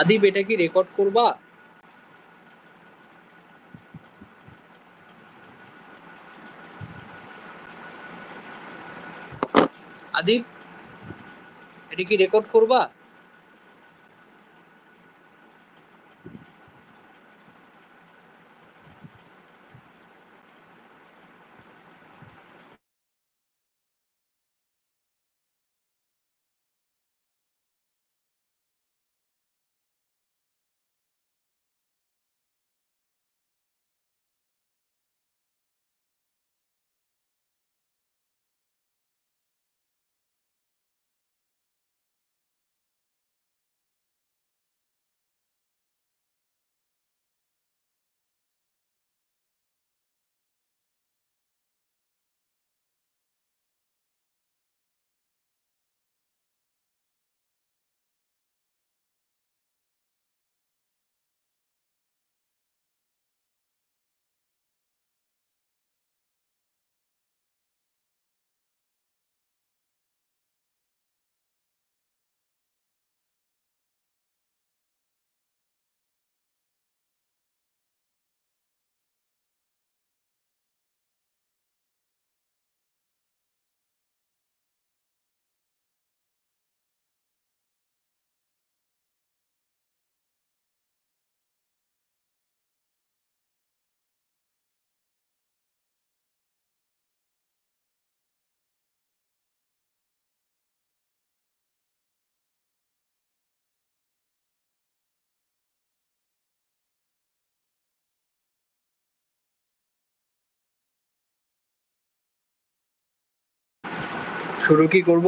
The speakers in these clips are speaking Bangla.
আদিব, এটা কি রেকর্ড করবা? আদিব, এটা কি রেকর্ড করবা? শুরু কি করব?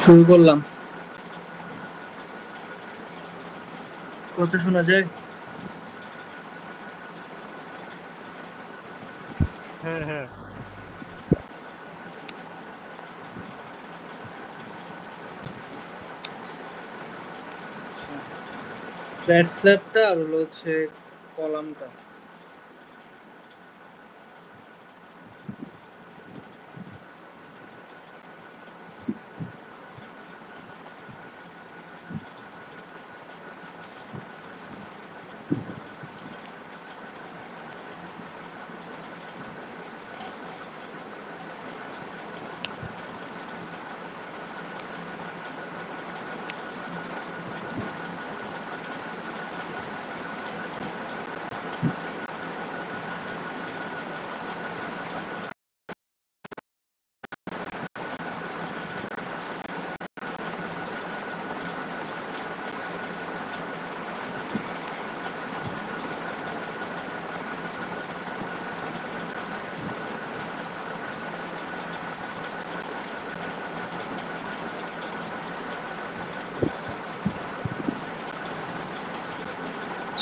শুরু করলাম। কথা শোনা যায়? হ্যাঁ হ্যাঁ। ফ্ল্যাট স্ল্যাবটা আর হলো হচ্ছে কলামটা।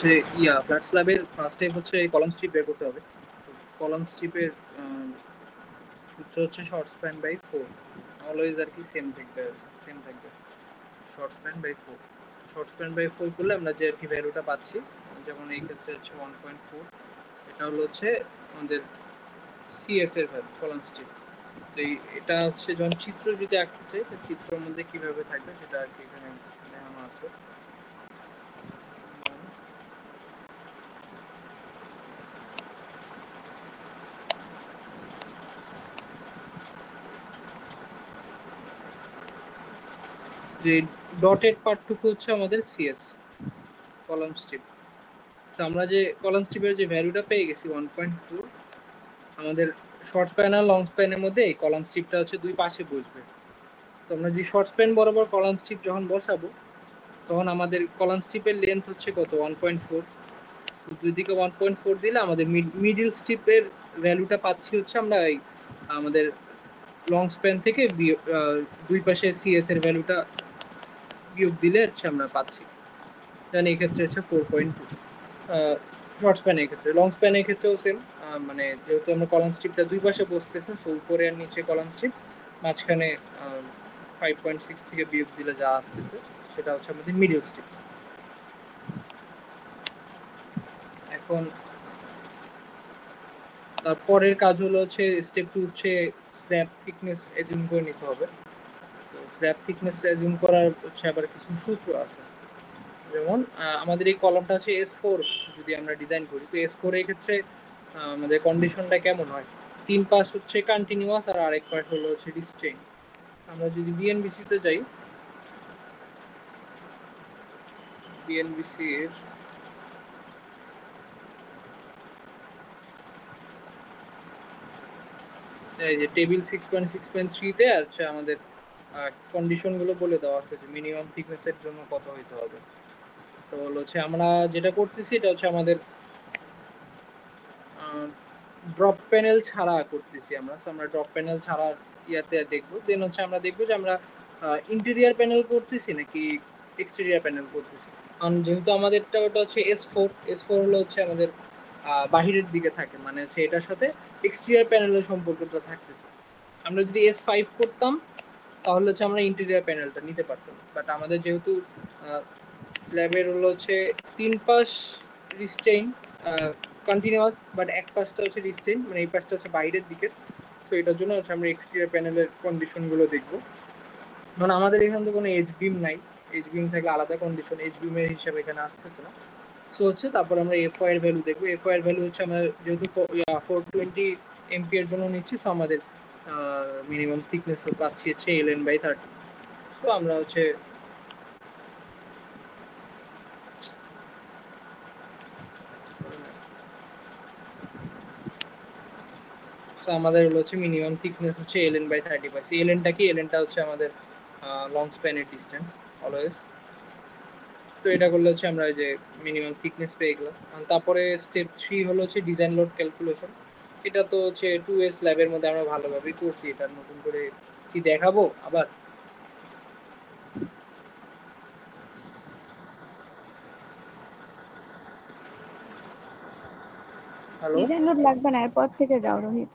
হচ্ছে ফ্ল্যাট স্ল্যাবের ফার্স্ট স্টেপ হচ্ছে কলাম স্ট্রিপ বের করতে হবে। কলাম স্ট্রিপের সূত্র হচ্ছে শর্ট স্প্যান বাই 4, অলওয়েজ আর কি সেম থাকবে short span by 4। Short span by 4 করলে আমরা যে আর কি ভ্যালুটা পাচ্ছি, যেমন এই ক্ষেত্রে হচ্ছে 1.4, এটা হলো হচ্ছে আমাদের সিএস এর ভ্যালু কলাম স্ট্রিপ। এটা হচ্ছে যখন চিত্র যদি আঁকতে চাই, তো চিত্রের মধ্যে কিভাবে থাকবে সেটা আর কি এখানে দেখানো আছে। যে ডটেড পার্টটুকু হচ্ছে আমাদের সিএস কলাম স্ট্রিপ। তো আমরা যে কলাম স্ট্রিপের যে ভ্যালুটা পেয়ে গেছি 1.4, আমাদের শর্ট স্প্যান আর লং স্প্যানের মধ্যে এই কলাম স্ট্রিপটা হচ্ছে দুই পাশে বসবে। তো আমরা যে শর্ট স্প্যান বরাবর কলাম স্ট্রিপ যখন বসাবো, তখন আমাদের কলাম স্ট্রিপের লেন্থ হচ্ছে কত 1.4। দুই দিকে 1.4 দিলে আমাদের মিডিল স্ট্রিপের ভ্যালুটা পাচ্ছি হচ্ছে আমরা এই আমাদের লং স্প্যান থেকে দুই পাশে সিএস এর ভ্যালুটা বিয়োগ দিলে হচ্ছে আমরা পাচ্ছি। দেন এই ক্ষেত্রে হচ্ছে 4.2 শর্ট স্প্যানের ক্ষেত্রে। লং স্প্যানের ক্ষেত্রেও সেম, মানে যেহেতু আমরা কলাম স্ট্রিপটা দুই পাশে বসতেছে, সো উপরে আর নিচে কলাম স্ট্রিপ, মাঝখানে 5.6 থেকে বিয়োগ দিলে যা আসতেছে সেটা হচ্ছে আমাদের মিডল স্ট্রিপ। এখন তারপরের কাজ হলো হচ্ছে স্টেপ 2 হচ্ছে স্ল্যাব থিকনেস এজিউম করে নিতে হবে। তো স্ল্যাব থিকনেস এজিউম করার হচ্ছে আবার কিছু সূত্র আছে। যেমন আমাদের এই কলামটা হচ্ছে S4 যদি আমরা ডিজাইন করি, তো S4 এর ক্ষেত্রে আমাদের কন্ডিশনটা কেমন হয়, তিন পাশ হচ্ছে কন্টিনিউয়াস আর আরেক পাশ হলো হচ্ছে রিস্ট্রেইন। আমরা যদি বিএনবিসি তে যাই, বিএনবিসি এর এই যে টেবিল 6.6.3 তে আছে আমাদের কন্ডিশন গুলো বলে দেওয়া আছে যে মিনিমাম থিকনেসের জন্য কত হইতে হবে। তো হচ্ছে আমরা যেটা করতেছি এটা হচ্ছে আমাদের ড্রপ প্যানেল ছাড়া করতেছি আমরা। সো আমরা ড্রপ প্যানেল ছাড়া ইয়াতে দেখবো, দেন হচ্ছে আমরা দেখবো যে আমরা ইন্টেরিয়ার প্যানেল করতেছি নাকি এক্সটেরিয়ার প্যানেল করতেছি। কারণ যেহেতু আমাদেরটা ওটা হচ্ছে S4 হলো হচ্ছে আমাদের বাহিরের দিকে থাকে, মানে হচ্ছে এটার সাথে এক্সটেরিয়ার প্যানেলের সম্পর্কটা থাকতেছে। আমরা যদি S5 করতাম তাহলে হচ্ছে আমরা ইন্টেরিয়ার প্যানেলটা নিতে পারতাম, বাট আমাদের যেহেতু স্ল্যাবের হলো হচ্ছে তিন পাশ রিস্টেইন কন্টিনিউয়াস, বাট এক পাশটা হচ্ছে রিস্টেইন, মানে এই পাশটা হচ্ছে বাইরের দিকে। সো এটার জন্য হচ্ছে আমরা এক্সটেরিয়র প্যানেলের কন্ডিশনগুলো দেখবো। মানে আমাদের এখানে তো কোনো এইচ বিম নাই, এইচ বিম থাকলে আলাদা কন্ডিশন, এইচ বিমের হিসাবে এখানে আসতেছে না। সো হচ্ছে তারপর আমরা এফও এর ভ্যালু দেখবো। এফও এর ভ্যালু হচ্ছে আমরা যেহেতু 420 এমপি এর জন্য নিচ্ছি, সো আমাদের মিনিমাম থিকনেস পাচ্ছি হচ্ছে LN/30। সো আমরা হচ্ছে আমাদের হচ্ছে মিনিমাম থিকনেস হচ্ছে LN/30 পাইছি। এলএনটা কি, এলএনটা হচ্ছে আমাদের লং স্প্যানের ডিস্টেন্স অলওয়েজ। তো এটা করলে হচ্ছে আমরা এই যে মিনিমাম থিকনেস পেয়ে গেলাম। তারপরে স্টেপ 3 হলো হচ্ছে ডিজাইন লোড ক্যালকুলেশন। এটা তো হচ্ছে 2S ল্যাবের মধ্যে আমরা ভালোভাবেই করছি, এটা নতুন করে কি দেখাবো আবার? হ্যালো, ডিজাইন নোট লাগবে না, এরপর থেকে যাও রোহিত।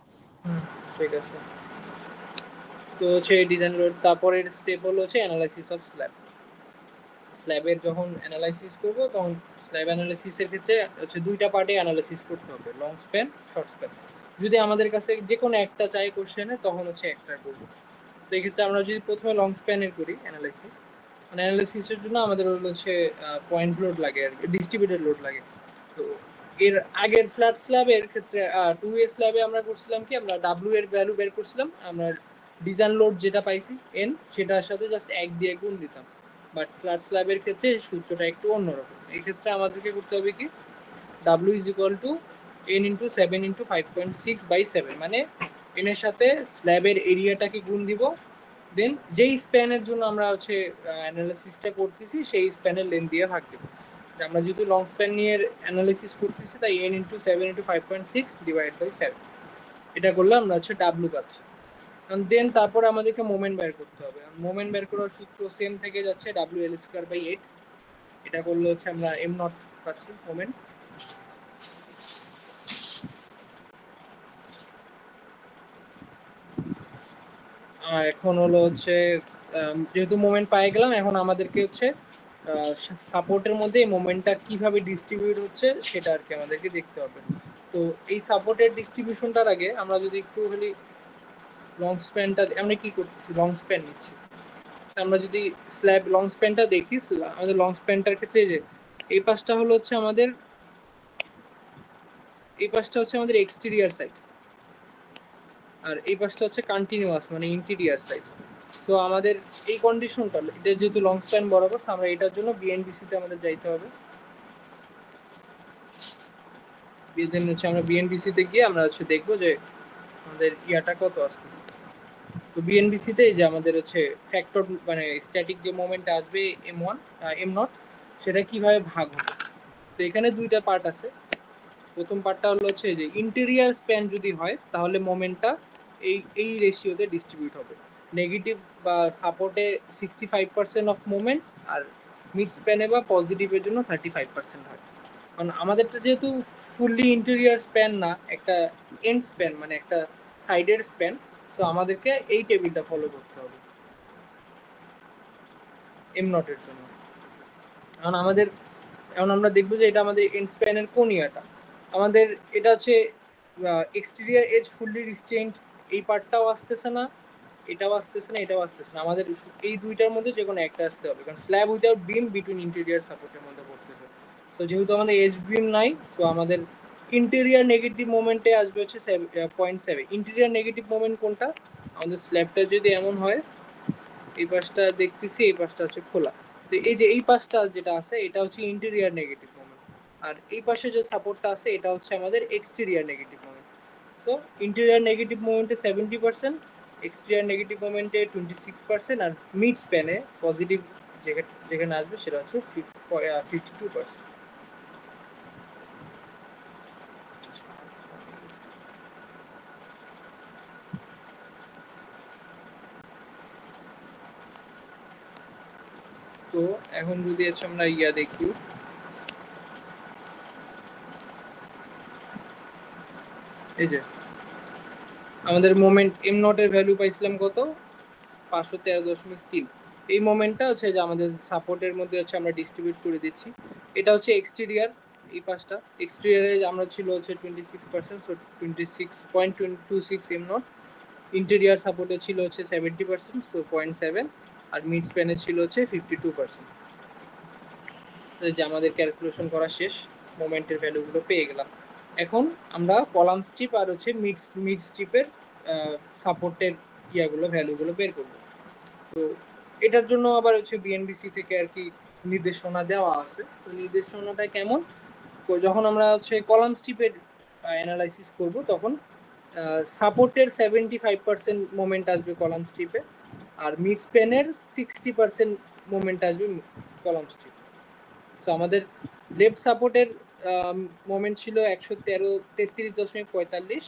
ঠিক আছে। তো হচ্ছে ডিজাইন লোড, তারপরের স্টেপ হলো হচ্ছে অ্যানালাইসিস অফ স্ল্যাব। স্ল্যাবের যখন অ্যানালাইসিস করব, তখন স্ল্যাব অ্যানালাইসিসের ক্ষেত্রে হচ্ছে দুইটা পার্টে অ্যানালাইসিস করতে হবে, লং স্প্যান, শর্ট স্প্যান। যদি আমাদের কাছে যে কোনো একটা চাই কোশ্চেনে, তখন হচ্ছে একটা করব। তো এই ক্ষেত্রে আমরা যদি প্রথমে লং স্প্যানের করি অ্যানালাইসিস, মানে অ্যানালাইসিসের জন্য আমাদের হচ্ছে পয়েন্ট লোড লাগে আর ডিস্ট্রিবিউটেড লোড লাগে। তো এর আগের ফ্ল্যাট স্ল্যাবের ক্ষেত্রে 2A স্ল্যাবে আমরা করছিলাম কি, আমরা ডাব্লিউ এর ভ্যালু বের করছিলাম, আমরা ডিজাইন লোড যেটা পাইছি n, সেটার সাথে জাস্ট 1 দিয়ে গুণ দিতাম। বাট ফ্ল্যাট স্ল্যাবের ক্ষেত্রে সূত্রটা একটু অন্যরকম। এই ক্ষেত্রে আমাদেরকে করতে হবে কি, W is equal two n into 7 into 5.6/7, মানে n এর সাথে স্ল্যাবের এরিয়াটাকে গুণ দিব, দেন যেই স্প্যানের জন্য আমরা হচ্ছে অ্যানালাইসিসটা করতেছি সেই স্প্যানের লেন্থ দিয়ে ভাগ দেব। আমরা যদি লং স্প্যান নিয়ে অ্যানালাইসিস করতেছি, তাই n ইন্টু 7 ইন্টু 5.6 ডিভাইড/7, এটা করলে আমরা হচ্ছে W পাচ্ছি। দেন তারপরে আমাদেরকে মোমেন্ট বের করতে হবে। মোমেন্ট বের করার সূত্র সেম থেকে যাচ্ছে, W L² বাই 8। এটা করলে হচ্ছে আমরা m নট দেখাচ্ছি মোমেন্ট। এখন হলো হচ্ছে যেহেতু মোমেন্ট পাই গেলাম, এখন আমাদেরকে হচ্ছে সাপোর্টের মধ্যে এই মোমেন্টটা কিভাবে ডিস্ট্রিবিউট হচ্ছে সেটা আর কি আমাদেরকে দেখতে হবে। তো এই সাপোর্টের ডিস্ট্রিবিউশনটার আগে আমরা যদি একটু খালি লং স্প্যানটা, আমরা কি করতেছি লং স্প্যান নিচ্ছি, আমরা যদি স্ল্যাব লং স্প্যানটা দেখি, আমাদের লং স্প্যানটার ক্ষেত্রে যে এই পাশটা হলো হচ্ছে আমাদের, এই পাশটা হচ্ছে আমাদের এক্সটেরিয়র সাইড, আর এই পাশটা হচ্ছে কন্টিনিউয়াস মানে ইন্টেরিয়র সাইড। সো আমাদের এই কন্ডিশনটা, এটা যেহেতু লং স্প্যান বরাবর, আমরা এটার জন্য বিএনবিসিতে আমাদের যাইতে হবে। হচ্ছে আমরা বিএনবিসিতে গিয়ে আমরা হচ্ছে দেখবো যে আমাদের ইয়াটা কত আসতেছে। তো বিএনবিসিতে যে আমাদের হচ্ছে ফ্যাক্টর মানে স্ট্যাটিক যে মোমেন্ট আসবে M1 M0, সেটা কিভাবে ভাগ হবে। তো এখানে দুইটা পার্ট আছে। প্রথম পার্টটা হলো হচ্ছে যে ইন্টেরিয়র স্প্যান যদি হয় তাহলে মোমেন্টটা এই রেশিওতে ডিস্ট্রিবিউট হবে। নেগেটিভ বা সাপোর্টে 65% অফ মোমেন্ট, আর মিড স্প্যানে বা পজিটিভের জন্য 35% হয়। কারণ আমাদেরটা যেহেতু ফুললি ইন্টেরিয়র স্প্যান না, একটা এন্ড স্প্যান মানে একটা সাইডের স্প্যান, সো আমাদেরকে এই টেবিলটা ফলো করতে হবে M0 এর জন্য। এখন আমাদের, এখন আমরা দেখবো যে এটা আমাদের এন্ড স্প্যানের কোন ইয়াটা আমাদের, এটা হচ্ছে এক্সটেরিয়র এজ ফুললি রিস্ট্রেইনড, এই পার্টটাও আসতেছে না, এটাও আসতেছে না, এটাও আসতেছে না, আমাদের এই দুইটার মধ্যে যে কোনো একটা আসতে হবে, কারণ স্ল্যাব উইদাউট বিম বিটুইন ইন্টেরিয়র সাপোর্টের মধ্যে পড়তেছে। সো যেহেতু আমাদের এজ বিম নাই, সো আমাদের ইন্টেরিয়র নেগেটিভ মোমেন্টে আসবে হচ্ছে 0.7। ইন্টেরিয়র নেগেটিভ মোমেন্ট কোনটা, আমাদের স্ল্যাবটা যদি এমন হয়, এই পাশটা দেখতেছি, এই পাশটা হচ্ছে খোলা, তো এই যে এই পাশটা যেটা আছে এটা হচ্ছে ইন্টেরিয়র নেগেটিভ মোমেন্ট, আর এই পাশে যে সাপোর্টটা আছে এটা হচ্ছে আমাদের exterior negative moment. So interior negative মোমেন্টে 70%, এক্সটেরিয়র নেগেটিভ মোমেন্টে 26%, আর মিড স্প্যানে পজিটিভ যেখানে আসবে সেটা হচ্ছে 52%। তো এখন যদি হচ্ছে আমরা ইয়া দেখি, এই যে আমাদের মোমেন্ট M0 এর ভ্যালু পাইছিলাম কত, 513.3। এই মোমেন্টটা হচ্ছে যে আমাদের সাপোর্টের মধ্যে হচ্ছে আমরা ডিস্ট্রিবিউট করে দিচ্ছি। এটা হচ্ছে এক্সটেরিয়র, এই পাশটা এক্সটেরিয়রে আমরা ছিল হচ্ছে 26%, সো 26.26 M0। ইন্টেরিয়র সাপোর্টে ছিল হচ্ছে 70%, সো 0.7, আর মিড স্প্যানে ছিল হচ্ছে 52%। যে আমাদের ক্যালকুলেশন করা শেষ, মোমেন্টের ভ্যালুগুলো পেয়ে গেলাম। এখন আমরা কলাম স্ট্রিপ আর হচ্ছে মিড স্ট্রিপের সাপোর্টের ইয়াগুলো ভ্যালুগুলো বের করব। তো এটার জন্য আবার হচ্ছে বিএনবিসি থেকে আর কি নির্দেশনা দেওয়া আছে। তো নির্দেশনাটা কেমন, যখন আমরা হচ্ছে কলাম স্ট্রিপের অ্যানালাইসিস করব তখন সাপোর্টের 75% মোমেন্ট আসবে কলাম স্ট্রিপে, আর মিড স্প্যানের 60% মোমেন্ট আসবে কলাম স্ট্রিপে। সো আমাদের লেফট সাপোর্টের মোমেন্ট ছিল 133.45,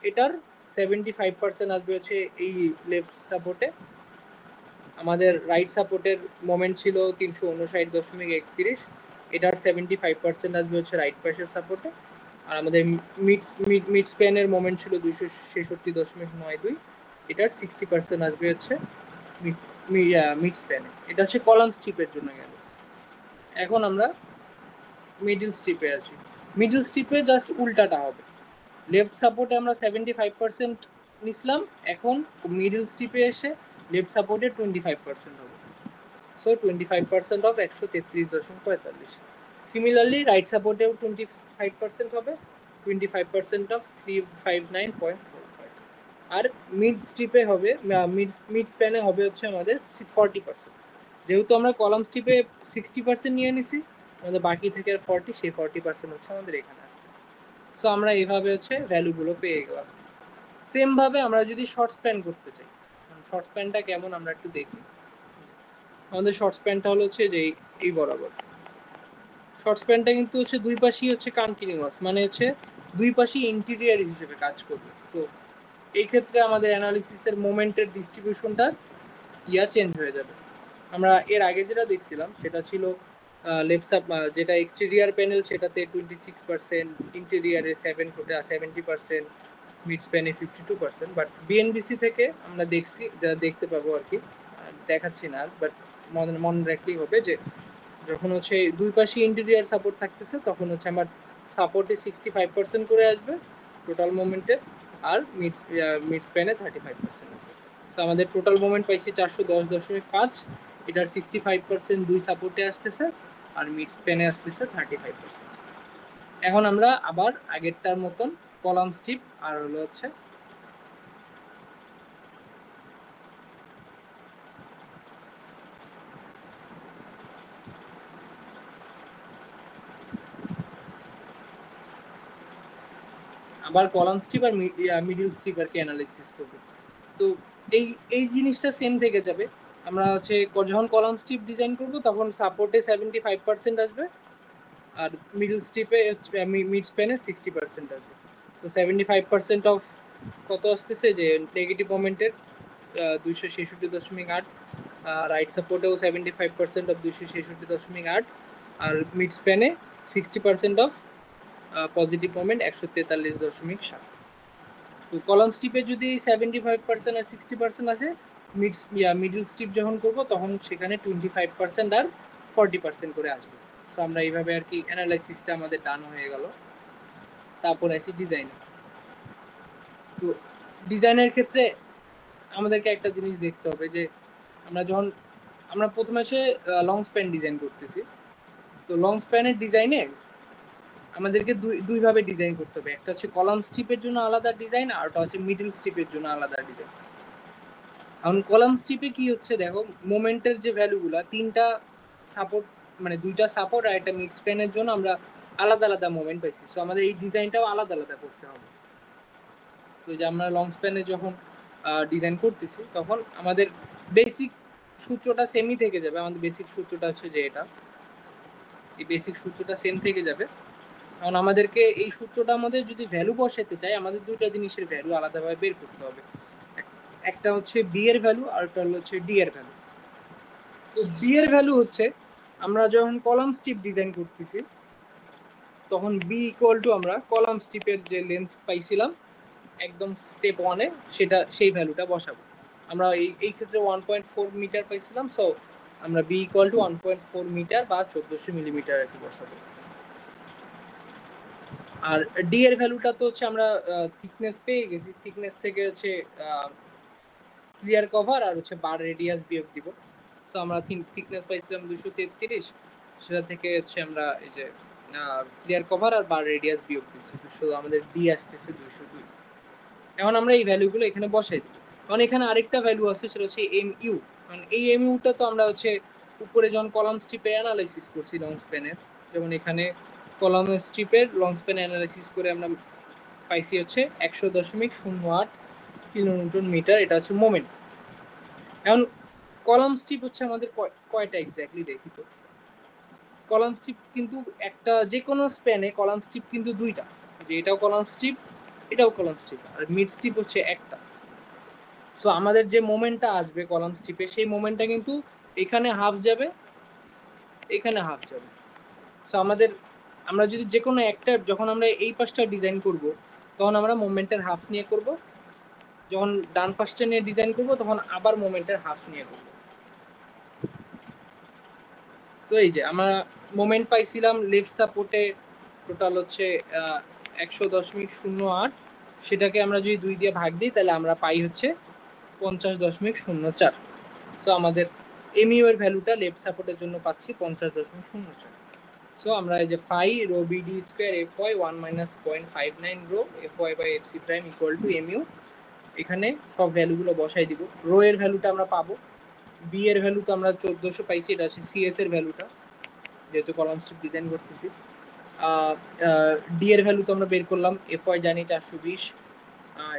এটার 75% আসবে হচ্ছে এই লেফট সাপোর্টে। আমাদের রাইট সাপোর্টের মোমেন্ট ছিল 359.31, এটার 75% আসবে হচ্ছে রাইট পাশের সাপোর্টে। আর আমাদের মিড স্প্যানের মোমেন্ট ছিল 266.92, এটার 60% আসবে হচ্ছে মিড স্প্যানে। এটা হচ্ছে কলাম স্ট্রিপের জন্য গেল। এখন আমরা মিডল স্ট্রিপে আছি। মিডল স্ট্রিপে জাস্ট উল্টাটা হবে, লেফট সাপোর্টে আমরা 75% নিছিলাম, এখন মিডল স্ট্রিপে এসে লেফট সাপোর্টে 25% হবে। So 25% of 133.45। সিমিলারলি রাইট সাপোর্টেও 25% হবে, 25% অফ 359.45। আর মিড স্ট্রিপে হবে, মিড স্প্যানে হবে হচ্ছে আমাদের 40%। যেহেতু আমরা কলাম স্ট্রিপে 60% নিয়ে নিছি, আমাদের বাকি থেকে 40, সেই 40% হচ্ছে আমাদের এখানে আসবে। সো আমরা এইভাবে হচ্ছে ভ্যালুগুলো পেয়ে গেলাম। সেম ভাবে আমরা যদি শর্ট স্প্যান করতে চাই, শর্ট স্প্যানটা কেমন আমরা একটু দেখি। আমাদের শর্ট স্প্যানটা হলো হচ্ছে যে এই বরাবর, শর্ট স্প্যানটা কিন্তু হচ্ছে দুই পাশেই হচ্ছে কন্টিনিউয়াস, মানে হচ্ছে দুই পাশেই ইন্টেরিয়র হিসেবে কাজ করবে। তো এই ক্ষেত্রে আমাদের অ্যানালিসিসের মোমেন্টের ডিস্ট্রিবিউশনটা চেঞ্জ হয়ে যাবে। আমরা এর আগে যেটা দেখছিলাম সেটা ছিল লেফট সাব যেটা এক্সটেরিয়ার প্যানেল সেটাতে 26%, ইন্টেরিয়ারে 70%, মিড স্প্যানে 52%। বাট বিএনবিসি থেকে আমরা দেখতে পাবো আর কি, দেখাচ্ছি না আর, বাট মনে রাখলেই হবে যে যখন হচ্ছে দুই পাশে ইন্টেরিয়ার সাপোর্ট থাকতেছে তখন হচ্ছে আমার সাপোর্টে 65% করে আসবে টোটাল মোমেন্টে, আর মিড স্প্যানে 35%। তো আমাদের টোটাল মোমেন্ট পাইছি 410.5, এটার 65% দুই সাপোর্টে আসতেছে আর মিড স্প্যানে আসতেছে 35%। এখন আমরা আবার আগেরটার মতন কলাম স্ট্রিপ আর হলো হচ্ছে আবার কলাম স্ট্রিপ আর মিডল স্ট্রিপ আর কি অ্যানালাইসিস করব। তো এই এই জিনিসটা সেম থেকে যাবে। আমরা হচ্ছে যখন কলাম স্ট্রিপ ডিজাইন করব তখন সাপোর্টে 75% আসবে আর মিডল স্ট্রিপে মিড স্প্যানে 60% আসবে। তো 75% অফ কত আসতেছে যে নেগেটিভ মোমেন্টের 266.8, রাইট সাপোর্টেও 75% অফ 266.8, আর মিড স্প্যানে 60% অফ পজিটিভ মোমেন্ট 143.7। তো কলাম স্ট্রিপে যদি 75% আর 60% আছে, মিডল স্ট্রিপ যখন করব তখন সেখানে 25% আর 40% করে আসবে। তো আমরা এইভাবে আর কি অ্যানালাইসিসটা আমাদের ডান হয়ে গেল। তারপর আছে ডিজাইন। তো ডিজাইনের ক্ষেত্রে আমাদেরকে একটা জিনিস দেখতে হবে যে আমরা প্রথমে হচ্ছে লং স্প্যান ডিজাইন করতেছি। তো লং স্প্যানের ডিজাইনে আমাদেরকে দুইভাবে ডিজাইন করতে হবে, একটা হচ্ছে কলাম স্ট্রিপের জন্য আলাদা ডিজাইন, আর ওটা হচ্ছে মিডল স্ট্রিপের জন্য আলাদা ডিজাইন। এখন কলাম স্ট্রিপে কি হচ্ছে দেখো, মোমেন্টের যে ভ্যালুগুলো তিনটা সাপোর্ট, মানে দুইটা সাপোর্ট আর একটা মিড স্প্যানের জন্য আমরা আলাদা আলাদা মোমেন্ট পাইছি। সো আমাদের এই ডিজাইনটাও আলাদা আলাদা করতে হবে। তো যে আমরা লং স্প্যানে যখন ডিজাইন করতেছি তখন আমাদের বেসিক সূত্রটা সেমই থেকে যাবে। আমাদের বেসিক সূত্রটা হচ্ছে যে এটা, এই বেসিক সূত্রটা সেম থেকে যাবে। কারণ আমাদেরকে এই সূত্রটা আমাদের যদি ভ্যালু বসাতে চাই, আমাদের দুইটা জিনিসের ভ্যালু আলাদাভাবে বের করতে হবে। একটা হচ্ছে বি এর ভ্যালু আর একটা হচ্ছে ডি এর ভ্যালু। তো বি এর ভ্যালু হচ্ছে আমরা যখন কলাম স্ট্রিপ ডিজাইন করতেছি তখন বি ইকুয়াল টু আমরা কলাম স্ট্রিপের যে লেন্থ পাইছিলাম একদম স্টেপ ওয়ানে, সেই ভ্যালুটা বসাবো। আমরা এই ক্ষেত্রে 1.4 মিটার পাইছিলাম, সো আমরা বি ইকুয়াল টু 1.4 মিটার বা 1400 মিলিমিটার আর কি বসাবো। আর ডি এর ভ্যালুটা তো হচ্ছে আমরা থিকনেস পেয়ে গেছি, থিকনেস থেকে হচ্ছে ক্লিয়ার কভার আর হচ্ছে বার রেডিয়াস বিয়োগ দিব। সো আমরা থিকনেস পাইছিলাম 233, সেটা থেকে হচ্ছে আমরা এই যে ক্লিয়ার কভার আর বার রেডিয়াস বিয়োগ দিচ্ছি 200, আমাদের ডি আসতেছে 202। এখন আমরা এই ভ্যালুগুলো এখানে বসাই দিই। কারণ এখানে আরেকটা ভ্যালু আছে সেটা হচ্ছে এম ইউ। কারণ এই এম ইউটা তো আমরা হচ্ছে উপরে যখন কলাম স্ট্রিপে অ্যানালাইসিস করছি লং স্প্যানের, যেমন এখানে কলাম স্ট্রিপের লং স্প্যান অ্যানালাইসিস করে আমরা পাইছি হচ্ছে 100.08 কিলোনিউটন মিটার, এটা হচ্ছে মোমেন্ট। এখন কলাম স্ট্রিপ হচ্ছে আমাদের কয়টা এক্স্যাক্টলি দেখি তো। কলাম স্ট্রিপ কিন্তু একটা যে কোনো স্প্যানে কলাম স্ট্রিপ কিন্তু দুইটা, যে এটাও কলাম স্ট্রিপ এটাও কলাম স্ট্রিপ, আর মিড স্ট্রিপ হচ্ছে একটা। সো আমাদের যে মোমেন্টটা আসবে কলাম স্ট্রিপে সেই মোমেন্টটা কিন্তু এখানে হাফ যাবে, এখানে হাফ যাবে। সো আমরা যদি যে কোনো একটা, যখন আমরা এই পাশটা ডিজাইন করব তখন আমরা মোমেন্টের হাফ নিয়ে করব, যখন ডান পাশটা নিয়ে ডিজাইন করব তখন আবার মোমেন্টের হাফ নিয়ে করব। তো এই যে আমরা মোমেন্ট পাইছিলাম লেফট সাপোর্টে টোটাল হচ্ছে 100.08, সেটাকে আমরা যদি 2 দিয়ে ভাগ দিই তাহলে আমরা পাই হচ্ছে 50.04। সো আমাদের এমইউ এর ভ্যালুটা লেফট সাপোর্টের জন্য পাচ্ছি 50.04। সো আমরা এই যে phi rho B D square F Y 1 minus 0.59 rho F Y by F C prime equal to M U, এখানে সব ভ্যালুগুলো বসাই দিব। রো এর ভ্যালুটা আমরা পাবো, বি এর ভ্যালু তো আমরা 1400 পাইছি, এটা হচ্ছে সিএস এর ভ্যালুটা যেহেতু কলাম স্ট্রিপ ডিজাইন করতেছি। ডি এর ভ্যালু তো আমরা বের করলাম, এফ ওয়াই জানি 420,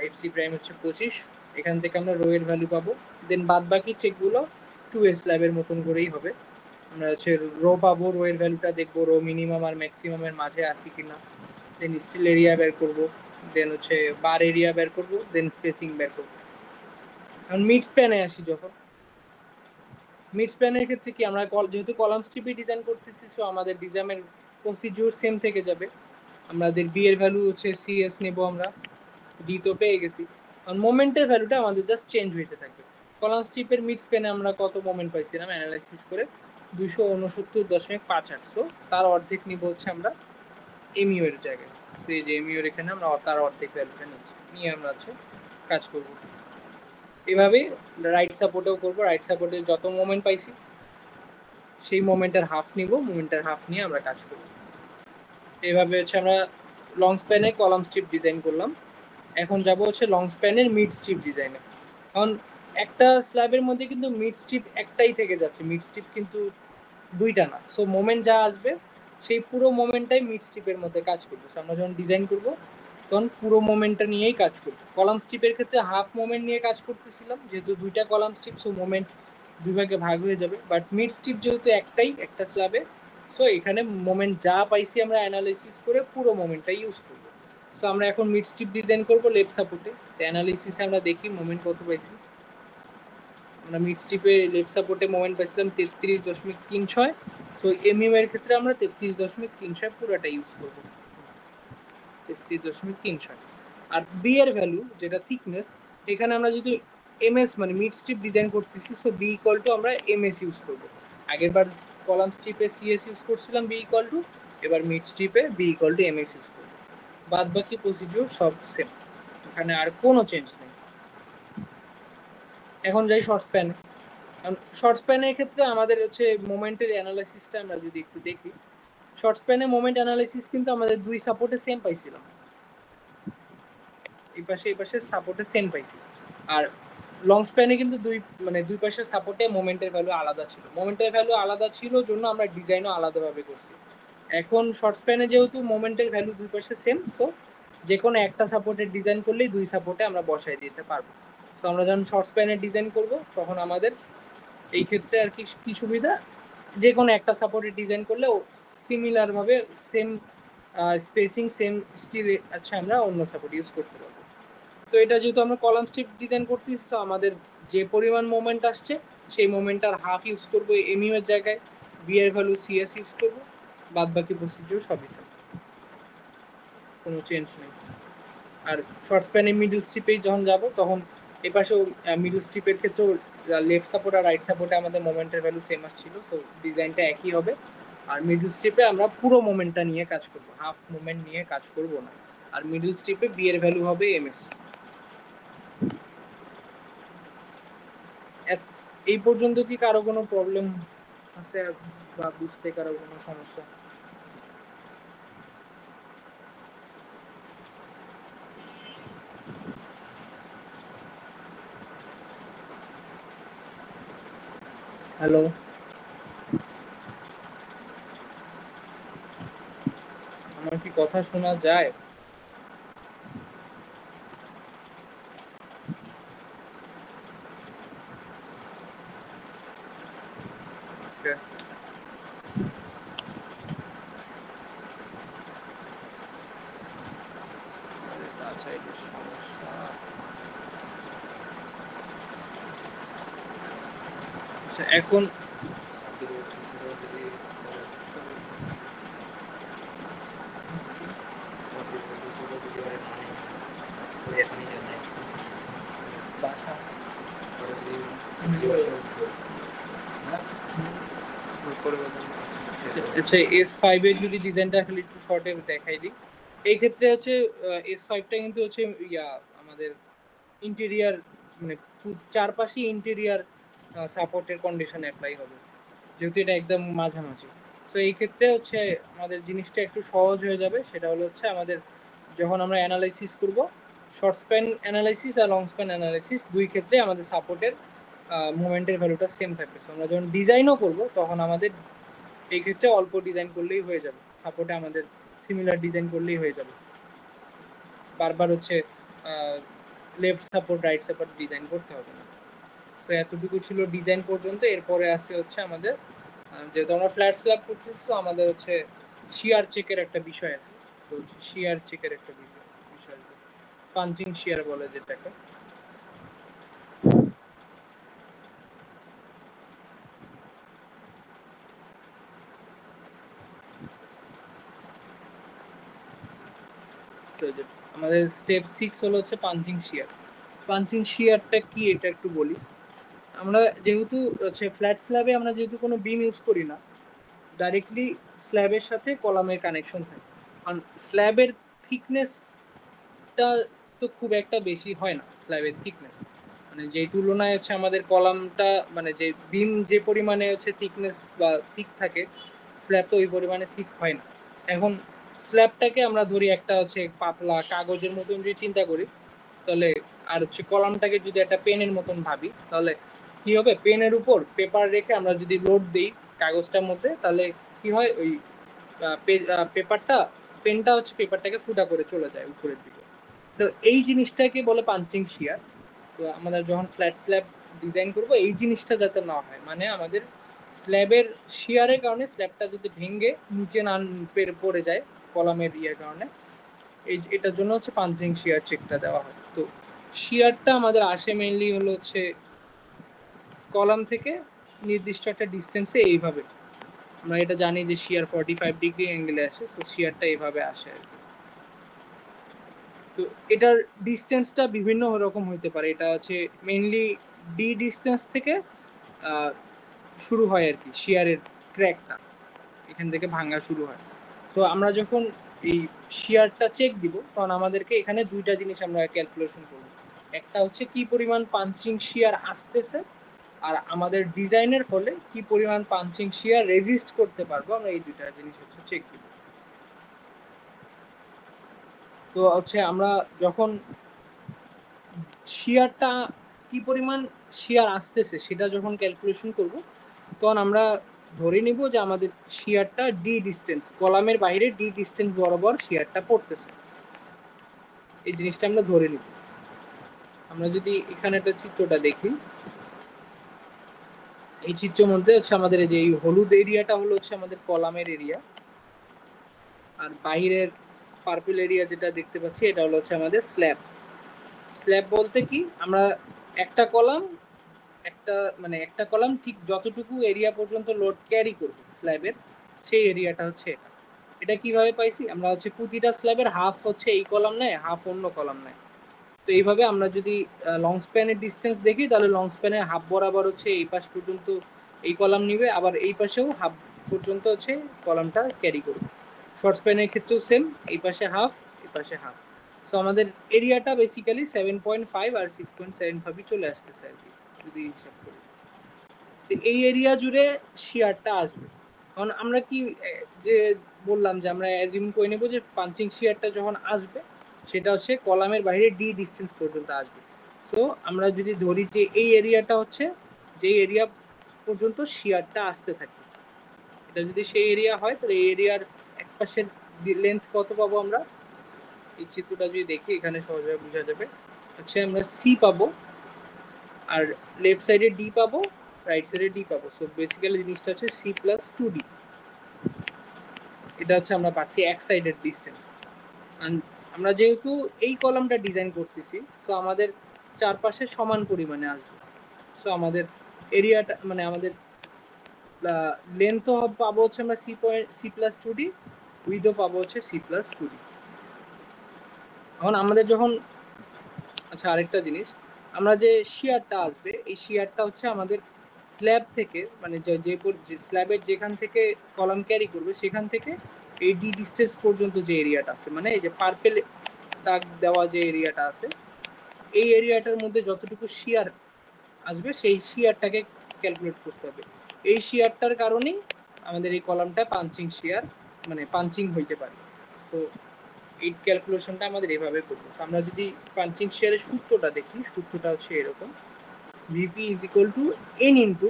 এফ সি প্রাইম হচ্ছে 25, এখান থেকে আমরা রো এর ভ্যালু পাবো। দেন বাদ বাকি চেকগুলো 2 স্ল্যাবের মতন করেই হবে। আমরা হচ্ছে রো পাবো, রো এর ভ্যালুটা দেখবো রো মিনিমাম আর ম্যাক্সিমামের মাঝে আসি কিনা, দেন স্টিল এরিয়া বের করবো, দেন হচ্ছে বার এরিয়া বের করবো, দেন স্পেসিং বের করবো। এখন মিড স্প্যানে আসি, যখন মিড স্প্যানের ক্ষেত্রে কি আমরা যেহেতু কলাম স্ট্রিপে ডিজাইন করতেছি, সো আমাদের ডিজাইনের প্রসিডিউর সেম থেকে যাবে। আমাদের বি এর ভ্যালু হচ্ছে সিএস নেব, আমরা ডি তো পেয়ে গেছি, কারণ মোমেন্টের ভ্যালুটা আমাদের জাস্ট চেঞ্জ হইতে থাকবে। কলাম স্ট্রিপের মিড স্প্যানে আমরা কত মোমেন্ট পাইছিলাম অ্যানালাইসিস করে 269.58, তার অর্ধেক নিব হচ্ছে আমরা এমইউ এর জায়গায়। তো এই যে এমইউ এর এখানে আমরা তার অর্ধেক ভ্যালুটা নিচ্ছি, নিয়ে আমরা হচ্ছে কাজ করব। এভাবে রাইট সাপোর্টেও করব, রাইট সাপোর্টে যত মোমেন্ট পাইছি সেই মোমেন্টের হাফ নিব, মোমেন্টের হাফ নিয়ে আমরা কাজ করব। এইভাবে হচ্ছে আমরা লং স্প্যানে কলাম স্ট্রিপ ডিজাইন করলাম। এখন যাব হচ্ছে লং স্প্যানের মিড স্ট্রিপ ডিজাইনে। কারণ একটা স্ল্যাবের মধ্যে কিন্তু মিড স্ট্রিপ একটাই থেকে যাচ্ছে, মিড স্ট্রিপ কিন্তু দুইটা না। সো মোমেন্ট যা আসবে সেই পুরো মোমেন্টটাই মিড স্ট্রিপের মধ্যে কাজ করবে। আমরা যখন ডিজাইন করব তখন পুরো মোমেন্টটা নিয়েই কাজ করব। কলাম স্ট্রিপের ক্ষেত্রে হাফ মোমেন্ট নিয়ে কাজ করতেছিলাম, যেহেতু দুইটা কলাম স্ট্রিপ, সো মোমেন্ট দুই ভাগে ভাগ হয়ে যাবে। বাট মিড স্ট্রিপ যেহেতু একটাই একটা স্ল্যাবে, সো এখানে মোমেন্ট যা পাইছি আমরা অ্যানালাইসিস করে পুরো মোমেন্টটা ইউজ করব। সো আমরা এখন মিড স্ট্রিপ ডিজাইন করব লেফট সাপোর্টে। অ্যানালাইসিসে আমরা দেখি মোমেন্ট কত পাইছি। আমরা মিড স্ট্রিপে লেফট সাপোর্টে মোমেন্ট পাইছিলাম 33.36। সো এমইউ এর ক্ষেত্রে আমরা 33.36 পুরোটা ইউজ করব, 33.36। আর বি এর ভ্যালু যেটা থিকনেস, এখানে আমরা যদি এমএস মানে মিড স্ট্রিপ ডিজাইন করতেছি, সো বি ইকুয়াল টু আমরা এমএস ইউজ করব। আগের বার কলাম স্ট্রিপে সিএস ইউজ করছিলাম বি ইকুয়াল টু, এবার মিড স্ট্রিপে B equal to MS use করব। বাদ বাকি প্রসিডিউর সব সেম, এখানে আর কোনো চেঞ্জ নেই। এখন যাই শর্ট স্প্যানে। শর্ট স্প্যানের ক্ষেত্রে আমাদের হচ্ছে মোমেন্টের অ্যানালাইসিসটা আমরা যদি একটু দেখি, শর্ট স্প্যানে মোমেন্ট অ্যানালাইসিস কিন্তু আমাদের দুই সাপোর্টে সেম পাইছিলাম, এই পাশে সাপোর্টে সেম পাইছি। আর লং স্প্যানে কিন্তু দুই পাশের সাপোর্টে মোমেন্টের ভ্যালু আলাদা ছিল। মোমেন্টের ভ্যালু আলাদা ছিল জন্য আমরা ডিজাইনও আলাদাভাবে করছি। এখন শর্ট স্প্যানে যেহেতু মোমেন্টের ভ্যালু দুই পাশে সেম, সো যে কোনো একটা সাপোর্টের ডিজাইন করলেই দুই সাপোর্টে আমরা বসাই দিতে পারবো। সো আমরা যখন শর্ট স্প্যানের ডিজাইন করব তখন আমাদের এই ক্ষেত্রে আর কি সুবিধা, যে কোনো একটা সাপোর্টের ডিজাইন করলে সিমিলার ভাবে সেম স্পেসিং সেম স্টিল আচ্ছা আমরা অন্য সাপোর্ট ইউজ করতে পারবো। তো এটা যেহেতু আমরা কলাম স্ট্রিপ ডিজাইন করতেছি, তো আমাদের যে পরিমাণ মোমেন্ট আসছে সেই মোমেন্টটার হাফ ইউজ করবো এমইউ এর জায়গায়, বি এর ভ্যালু সিএস ইউজ করবো, বাদ বাকি প্রসিডিউর সবই সেম, কোনো চেঞ্জ নেই। আর শর্ট স্প্যানে মিডল স্ট্রিপেই যখন যাব তখন এই পাশেও মিডল স্ট্রিপের ক্ষেত্রেও লেফট সাপোর্ট আর রাইট সাপোর্টে আমাদের মোমেন্টের ভ্যালু সেম আসছিল, তো ডিজাইনটা একই হবে। আর মিডল স্ট্রিপে আমরা পুরো মোমেন্টটা নিয়ে কাজ করব, হাফ মোমেন্ট নিয়ে কাজ করব না। আর মিডল স্ট্রিপে বি এর ভ্যালু হবে এমএস। এই পর্যন্ত কি কারো কোনো প্রবলেম আছে বা বুঝতে কারো কোনো সমস্যা? হ্যালো, আমার কি কথা শোনা যায়? এখন আচ্ছা, S5 এর যদি ডিজাইনটা খালি একটু শর্টে দেখাই দিই। এই ক্ষেত্রে হচ্ছে S5টা কিন্তু হচ্ছে আমাদের ইন্টেরিয়ার মানে চারপাশে ইন্টেরিয়ার সাপোর্টের কন্ডিশন অ্যাপ্লাই হবে, যেহেতু এটা একদম মাঝামাঝি। তো এই ক্ষেত্রে হচ্ছে আমাদের জিনিসটা একটু সহজ হয়ে যাবে। সেটা হলো হচ্ছে আমাদের যখন আমরা অ্যানালাইসিস করব, শর্ট স্প্যান অ্যানালাইসিস আর লং স্প্যান অ্যানালাইসিস দুই ক্ষেত্রে আমাদের সাপোর্টের মোমেন্টের ভ্যালুটা সেম থাকবে। আমরা যখন ডিজাইনও করব তখন আমাদের এই ক্ষেত্রে অল্প ডিজাইন করলেই হয়ে যাবে, সাপোর্টে আমাদের সিমিলার ডিজাইন করলেই হয়ে যাবে, বারবার হচ্ছে left support right support design করতে হবে না। তো এতটুকু ছিল ডিজাইন পর্যন্ত। এরপরে আসে হচ্ছে আমাদের যেহেতু আমরা ফ্ল্যাট স্ল্যাব করতেছি, তো আমাদের হচ্ছে শিয়ার চেকের একটা বিষয় আছে। তো হচ্ছে শিয়ার চেকের একটা বিষয় পাঞ্চিং শিয়ার বলে যেটাকে। তো যে আমাদের স্টেপ 6 হলো হচ্ছে পাঞ্চিং শিয়ার। পাঞ্চিং শিয়ারটা কি এটা একটু বলি। আমরা যেহেতু হচ্ছে ফ্ল্যাট স্ল্যাবে আমরা যেহেতু কোনো বিম ইউজ করি না, ডাইরেক্টলি স্ল্যাবের সাথে কলামের কানেকশন থাকে। কারণ স্ল্যাবের থিকনেসটা তো খুব একটা বেশি হয় না, স্ল্যাবের থিকনেস মানে যেই তুলনায় হচ্ছে আমাদের কলামটা মানে যে বিম যে পরিমাণে হচ্ছে থিকনেস বা থিক থাকে, স্ল্যাব তো ওই পরিমাণে থিক হয় না। এখন স্ল্যাবটাকে আমরা ধরি একটা হচ্ছে পাতলা কাগজের মতন যদি চিন্তা করি, তাহলে আর হচ্ছে কলামটাকে যদি একটা পেনের মতন ভাবি, তাহলে কি হবে, পেনের উপর পেপার রেখে আমরা যদি লোড দিই কাগজটার মধ্যে, তাহলে কি হয়, ওই পেপারটা পেনটা হচ্ছে পেপারটাকে ফুটা করে চলে যায় উপরের দিকে। তো এই জিনিসটাকে বলে পাঞ্চিং শিয়ার। তো আমাদের যখন ফ্ল্যাট স্ল্যাব ডিজাইন করব, এই জিনিসটা যাতে না হয়, মানে আমাদের স্ল্যাবের শিয়ারের কারণে স্ল্যাবটা যদি ভেঙে নিচে না পড়ে যায় কলামের ইয়ের কারণে, এটার জন্য হচ্ছে পাঞ্চিং শিয়ার চেকটা দেওয়া হয়। তো শিয়ারটা আমাদের আসে মেইনলি হলো হচ্ছে কলাম থেকে নির্দিষ্ট একটা ডিস্টেন্সে এইভাবে, আমরা এটা জানি যে শিয়ার 45 ডিগ্রি অ্যাঙ্গেলে আসে, তো শিয়ারটা এইভাবে আসে আর কি। তো এটার ডিস্টেন্সটা বিভিন্ন রকম হতে পারে, এটা হচ্ছে মেইনলি ডি ডিস্টেন্স থেকে শুরু হয় আর কি, শিয়ারের ক্র্যাকটা এখান থেকে ভাঙা শুরু হয়। সো আমরা যখন এই শিয়ারটা চেক দিব, তখন আমাদেরকে এখানে দুইটা জিনিস আমরা ক্যালকুলেশন করব। একটা হচ্ছে কি পরিমাণ পাঞ্চিং শিয়ার আসতেছে, আর আমাদের ডিজাইনের ফলে কি পরিমাণ পাঞ্চিং শিয়ার রেজিস্ট করতে পারবো, আমরা এই দুইটা জিনিস হচ্ছে চেক দিব। তো হচ্ছে আমরা যখন শিয়ারটা কি পরিমাণ শিয়ার আসতেছে সেটা যখন ক্যালকুলেশন করব, তখন আমরা ধরে নিব যে আমাদের শিয়ারটা ডি ডিস্টেন্স, কলামের বাইরে ডি ডিস্টেন্স বরাবর শিয়ারটা পড়তেছে, এই জিনিসটা আমরা ধরে নিব। আমরা যদি এখানে একটা চিত্রটা দেখি, এই চিত্রের মধ্যে হচ্ছে আমাদের এই যে এই হলুদ এরিয়াটা হলো হচ্ছে আমাদের কলামের এরিয়া, আর বাইরের পার্পল এরিয়া যেটা দেখতে পাচ্ছি এটা হলো হচ্ছে আমাদের স্ল্যাব। স্ল্যাব বলতে কি, আমরা একটা কলাম একটা কলাম ঠিক যতটুকু এরিয়া পর্যন্ত লোড ক্যারি করবে স্ল্যাবের, সেই এরিয়াটা হচ্ছে এটা। এটা কিভাবে পাইছি, আমরা হচ্ছে প্রতিটা স্ল্যাবের হাফ হচ্ছে এই কলাম নেয়, হাফ অন্য কলাম নেয়। তো এইভাবে আমরা যদি লং স্প্যানের ডিস্টেন্স দেখি, তাহলে লং স্প্যানের হাফ বরাবর হচ্ছে এই পাশ পর্যন্ত এই কলাম নিবে, আবার এই পাশেও হাফ পর্যন্ত হচ্ছে কলামটা ক্যারি করবে। শর্ট স্প্যানের ক্ষেত্রেও সেম, এই পাশে হাফ, এই পাশে হাফ। সো আমাদের এরিয়াটা বেসিক্যালি 7.5 আর 6.75 চলে আসতেছে আর কি, যদি হিসাব করি। তো এই এরিয়া জুড়ে শিয়ারটা আসবে। কারণ আমরা কি যে বললাম যে আমরা অ্যাজিউম করে নেব যে পাঞ্চিং শিয়ারটা যখন আসবে, সেটা হচ্ছে কলামের বাইরে ডি ডিস্টেন্স পর্যন্ত আসবে। সো আমরা যদি ধরি যে এই এরিয়াটা হচ্ছে যে এরিয়া পর্যন্ত শিয়ারটা আসতে থাকে, এটা যদি সেই এরিয়া হয়, তাহলে এই এরিয়ার এক পাশের লেন্থ কত পাবো আমরা, এই চিত্রটা যদি দেখি এখানে সহজে বোঝা যাবে। হচ্ছে আমরা সি পাবো, আর লেফট সাইডে ডি পাবো, রাইট সাইডে ডি পাবো। সো বেসিক্যালি জিনিসটা হচ্ছে সি প্লাস 2ডি, এটা হচ্ছে আমরা পাচ্ছি এক সাইডের ডিস্টেন্স। আমরা যেহেতু এই কলামটা ডিজাইন করতেছি, সো আমাদের চারপাশে সমান পরিমাণে আসবে। সো আমাদের এরিয়াটা মানে আমাদের লেন্থও পাবো হচ্ছে আমরা সি প্লাস 2ডি, উইডও পাবো হচ্ছে সি প্লাস 2ডি। এখন আমাদের যখন, আচ্ছা আরেকটা জিনিস, আমরা যে শিয়ারটা আসবে, এই শিয়ারটা হচ্ছে আমাদের স্ল্যাব থেকে মানে যে স্ল্যাবের যেখান থেকে কলাম ক্যারি করবে সেখান থেকে এই ডি ডিস্টেন্স পর্যন্ত যে এরিয়াটা আছে, মানে এই যে পার্পেল দাগ দেওয়া যে এরিয়াটা আছে, এই এরিয়াটার মধ্যে যতটুকু শিয়ার আসবে সেই শিয়ারটাকে ক্যালকুলেট করতে হবে। এই শিয়ারটার কারণেই আমাদের এই কলামটা পাঞ্চিং শিয়ার মানে পাঞ্চিং হইতে পারে। সো এই ক্যালকুলেশনটা আমাদের এভাবে করবো। আমরা যদি পাঞ্চিং শেয়ারের সূত্রটা দেখি, সূত্রটা হচ্ছে এরকম, VP is equal to N into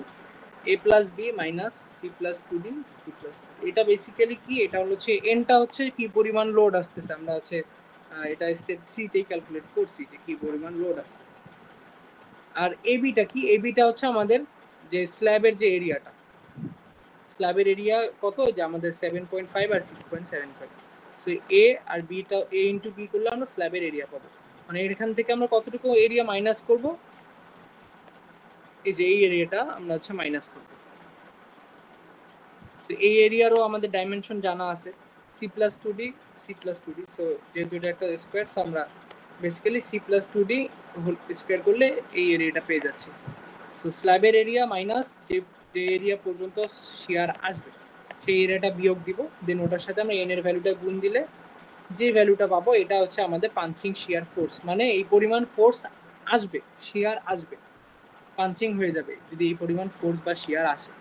A plus B minus C plus 2ডি সি প্লাস। এটা বেসিক্যালি কি, এটা হচ্ছে এনটা হচ্ছে কি পরিমাণ লোড আসতেছে, আমরা হচ্ছে এটা স্টেপ 3তেই ক্যালকুলেট করছি যে কি পরিমাণ লোড আসতেছে। আর এবিটা কি, এবিটা হচ্ছে আমাদের যে স্ল্যাবের যে এরিয়াটা, স্ল্যাবের এরিয়া কত, যে আমাদের 7.5 আর 6.75। সো এ আর বিটা, এ ইন্টু বি করলে আমরা স্ল্যাবের এরিয়া পাবো। মানে এখান থেকে আমরা কতটুকু এরিয়া মাইনাস করব, এই যে এই এরিয়াটা আমরা হচ্ছে মাইনাস করব। সো এই এরিয়ারও আমাদের ডাইমেনশন জানা আছে, সি প্লাস 2ডি সি C+2D। সো যেহেতু এটা একটা স্কোয়ার, সো আমরা বেসিক্যালি C+2D স্কোয়ার করলে এই এরিয়াটা পেয়ে যাচ্ছি। সো স্ল্যাবের এরিয়া মাইনাস যে এরিয়া পর্যন্ত শিয়ার আসবে সেই এরিয়াটা বিয়োগ দিব, দেন ওটার সাথে আমরা এন এর ভ্যালুটা গুণ দিলে যে ভ্যালুটা পাবো এটা হচ্ছে আমাদের পাঞ্চিং শিয়ার ফোর্স। মানে এই পরিমাণ ফোর্স আসবে, শিয়ার আসবে, পাঞ্চিং হয়ে যাবে যদি এই পরিমাণ ফোর্স বা শিয়ার আসে।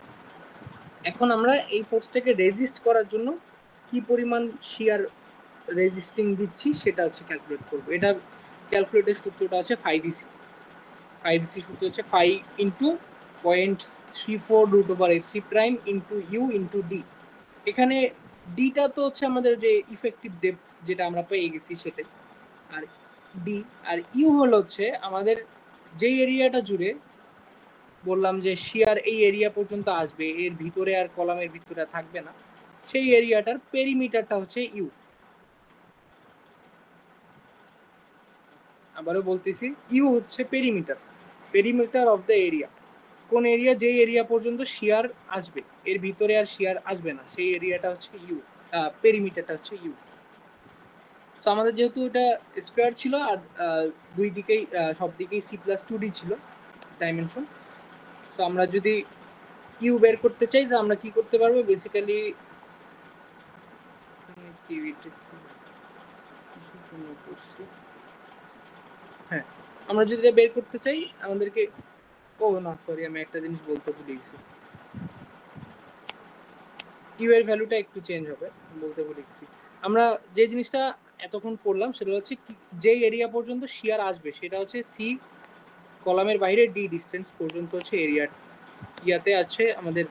এখন আমরা এই ফোর্সটাকে রেজিস্ট করার জন্য কি পরিমাণ শিয়ার রেজিস্টিং দিচ্ছি সেটা হচ্ছে ক্যালকুলেট করবো। এটা ক্যালকুলেটের সূত্রটা হচ্ছে 5EC। 5EC সূত্র হচ্ছে 5 into 0.34√/fc prime into U into D. এখানে ডিটা তো হচ্ছে আমাদের যে ইফেক্টিভ ডেপথ যেটা আমরা পেয়ে গেছি সেটাই, আর ডি আর ইউ হলো হচ্ছে আমাদের যেই এরিয়াটা জুড়ে বললাম যে শিয়ার এই এরিয়া পর্যন্ত আসবে, এর ভিতরে আর কলামের ভিতরে থাকবে না, সেই এরিয়াটার পেরিমিটারটা হচ্ছে ইউ। আবারও বলতেছি, ইউ হচ্ছে perimeter, perimeter of the area. কোন এরিয়া, যেই এরিয়া পর্যন্ত শিয়ার আসবে, এর ভিতরে আর শিয়ার আসবে না, সেই এরিয়াটা হচ্ছে ইউ, পেরিমিটারটা হচ্ছে ইউ। সো আমাদের যেহেতু এটা স্কোয়ার ছিল আর দুই দিকেই সব দিকেই C+2D ছিল ডাইমেনশন, সো আমরা যদি ইউ বের করতে চাই যে আমরা কি করতে পারবো, বেসিক্যালি হ্যাঁ, আমরা যদি এটা বের করতে চাই আমাদেরকে, ও না সরি আমি একটা জিনিস বলতে ভুলে গেছি, ইউ এর ভ্যালুটা একটু চেঞ্জ হবে, বলতে ভুলে গেছি। আমরা যে জিনিসটা এতক্ষণ পড়লাম সেটা হচ্ছে যে এরিয়া পর্যন্ত শিয়ার আসবে সেটা হচ্ছে সি কলামের বাইরে ডি ডিস্টেন্স পর্যন্ত হচ্ছে এরিয়া ইয়াতে আছে আমাদের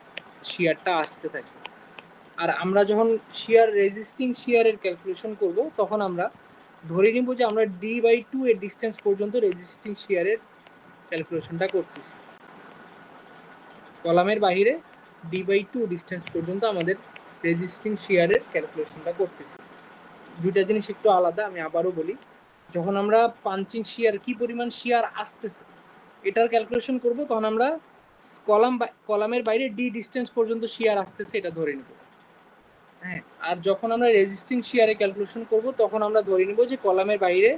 শিয়ারটা আসতে থাকে। আর আমরা যখন শিয়ার রেজিস্টিং শিয়ারের ক্যালকুলেশন করব তখন আমরা ধরে নিব যে আমরা D/2 এর ডিস্টেন্স পর্যন্ত রেজিস্টিং শিয়ারের ক্যালকুলেশনটা করতেছি। কলামের বাইরে D/2 ডিস্টেন্স পর্যন্ত আমাদের রেজিস্টিং শিয়ারের ক্যালকুলেশনটা করতেছি। দুইটা জিনিস একটু আলাদা, আমি আবারও বলি। যখন আমরা পাঞ্চিং শিয়ার কি পরিমাণ শিয়ার আসতেছে এটার ক্যালকুলেশন করব তখন আমরা কলামের বাইরে ডি ডিস্টেন্স পর্যন্ত শিয়ার আসতেছে এটা ধরে নিব। হ্যাঁ, আর যখন আমরা রেজিস্টিং শিয়ারে ক্যালকুলেশন করব তখন আমরা ধরে নিব যে কলামের বাইরে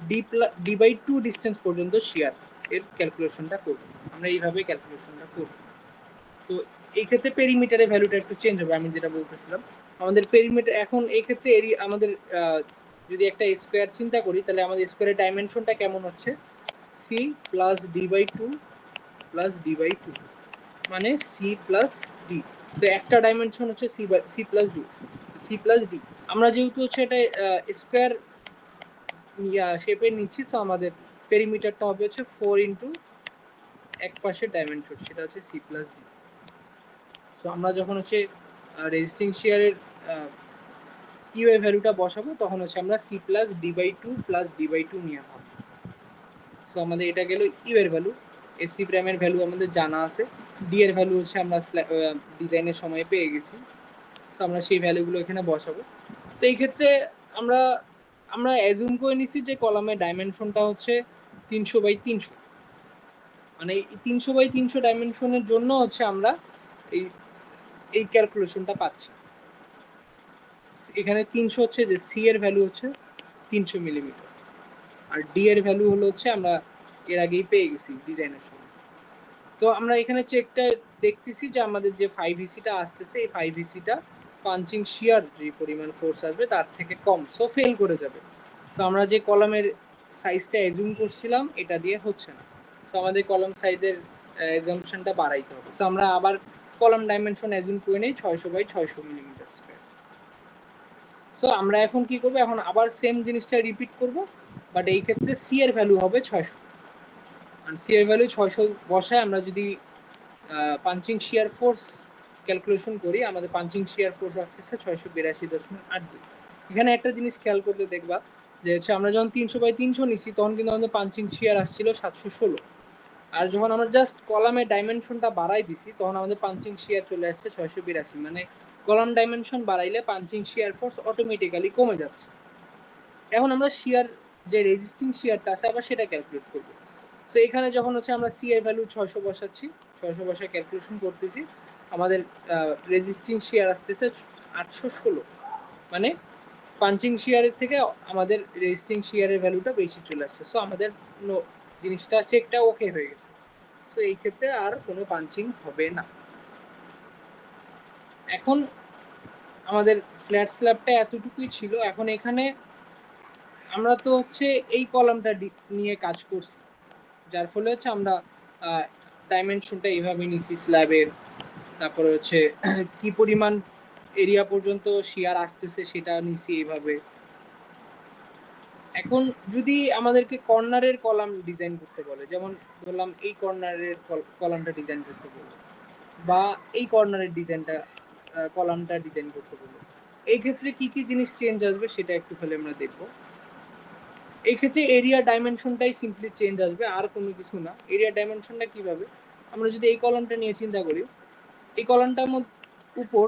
D/2 ডিস্টেন্স পর্যন্ত শিয়ার এর ক্যালকুলেশনটা করব। আমরা এইভাবে ক্যালকুলেশনটা করব। তো এই ক্ষেত্রে পেরিমিটারের ভ্যালুটা একটু চেঞ্জ হবে, আমি যেটা বলতেছিলাম। আমাদের পেরিমিটার এখন এই ক্ষেত্রে এরিয়া আমাদের যদি একটা স্কোয়ার চিন্তা করি তাহলে আমাদের স্কোয়ারের ডাইমেনশনটা কেমন হচ্ছে c plus D/2 plus D/2 মানে c প্লাস ডি। তো একটা ডাইমেনশন হচ্ছে c প্লাস ডি। আমরা যেহেতু হচ্ছে এটা স্কোয়ার শেপে নিচ্ছি, সো আমাদের পেরিমিটারটা হবে হচ্ছে 4 ইন্টু এক পাশের ডাইমেনশন, সেটা হচ্ছে c প্লাস ডি। সো আমরা যখন হচ্ছে রেজিস্টিং শিয়ারের ইউ এর ভ্যালুটা বসাবো তখন হচ্ছে আমরা c plus D/2 plus D/2 নিয়ে হবে। সো আমাদের এটা গেল ইউ এর ভ্যালু। এফসি প্রাইমের ভ্যালু আমাদের জানা আছে, ডি এর ভ্যালু হচ্ছে আমরা ডিজাইনের সময় পেয়ে গেছি, তো আমরা সেই ভ্যালুগুলো এখানে বসাবো। তো এই ক্ষেত্রে আমরা আমরা অ্যাজুম করে নিছি যে কলামের ডাইমেনশনটা হচ্ছে 300/300, মানে এই 300/300 ডাইমেনশনের জন্য হচ্ছে আমরা এই ক্যালকুলেশনটা পাচ্ছি। এখানে 300 হচ্ছে যে সি এর ভ্যালু হচ্ছে 300 মিলিমিটার, আর ডি এর ভ্যালু হলো হচ্ছে আমরা এর আগেই পেয়ে গেছি ডিজাইনের সময়। তো আমরা এখানে চেকটা দেখতেছি যে আমাদের যে 5ECটা আসতেছে এই 5ECটা পাঞ্চিং শিয়ার যে পরিমাণ ফোর্স আসবে তার থেকে কম, সো ফেল করে যাবে। তো আমরা যে কলামের সাইজটা অ্যাজুম করছিলাম এটা দিয়ে হচ্ছে না, তো আমাদের কলাম সাইজের অ্যাজাম্পশনটা বাড়াইতে হবে। সো আমরা আবার কলাম ডাইমেনশন অ্যাজুম করে নেই 600/600 মিলিমিটার স্কয়ার। সো আমরা এখন কি করব, এখন আবার সেম জিনিসটা রিপিট করব, বাট এই ক্ষেত্রে সি এর ভ্যালু হবে 600, আর সি এর ভ্যালু 600 বসায় আমরা যদি পাঞ্চিং শিয়ার ফোর্স ক্যালকুলেশন করি আমাদের পাঞ্চিং শিয়ার ফোর্স আসতেছে 682.82। এখানে একটা জিনিস খেয়াল করতে দেখবা যে হচ্ছে আমরা যখন 300/300 নিছি তখন কিন্তু আমাদের পাঞ্চিং শিয়ার আসছিল 716, আর যখন আমরা জাস্ট কলামের ডাইমেনশনটা বাড়াই দিছি তখন আমাদের পাঞ্চিং শিয়ার চলে আসছে 682। মানে কলাম ডাইমেনশন বাড়াইলে পাঞ্চিং শিয়ার ফোর্স অটোমেটিক্যালি কমে যাচ্ছে। এখন আমরা শিয়ার যে রেজিস্টিং শিয়ারটা আছে আবার সেটা ক্যালকুলেট করব। সো এখানে যখন হচ্ছে আমরা সি এর ভ্যালু 600 বসাচ্ছি, 600 বসায় ক্যালকুলেশন করতেছি, আমাদের রেজিস্টিং শিয়ার আসতেছে 816, মানে পাঞ্চিং শিয়ারের থেকে আমাদের রেজিস্টিং শিয়ারের ভ্যালুটা বেশি চলে আসছে। সো আমাদের জিনিসটা চেকটা ওকে হয়ে গেছে। সো এই ক্ষেত্রে আর কোনো পাঞ্চিং হবে না। এখন আমাদের ফ্ল্যাট স্ল্যাবটা এতটুকুই ছিল। এখন এখানে আমরা তো হচ্ছে এই কলামটা নিয়ে কাজ করছি, যার ফলে হচ্ছে আমরা ডাইমেনশনটা এইভাবে নিছি স্ল্যাবের। তারপরে হচ্ছে কি পরিমাণ এরিয়া পর্যন্ত শিয়ার আসতেছে সেটা নিছি এইভাবে। এখন যদি আমাদেরকে কর্নারের কলাম ডিজাইন করতে বলে, যেমন ধরলাম এই কর্নারের কলামটা ডিজাইন করতে বলে, বা এই কর্নারের ডিজাইনটা কলামটা ডিজাইন করতে বলে, এই ক্ষেত্রে কি কি জিনিস চেঞ্জ আসবে সেটা একটু খালি আমরা দেখব। এই ক্ষেত্রে এরিয়া ডাইমেনশনটাই সিম্পলি চেঞ্জ আসবে, আর কোনো কিছু না। এরিয়া ডাইমেনশনটা কিভাবে, আমরা যদি এই কলামটা নিয়ে চিন্তা করি, এই কলামটার উপর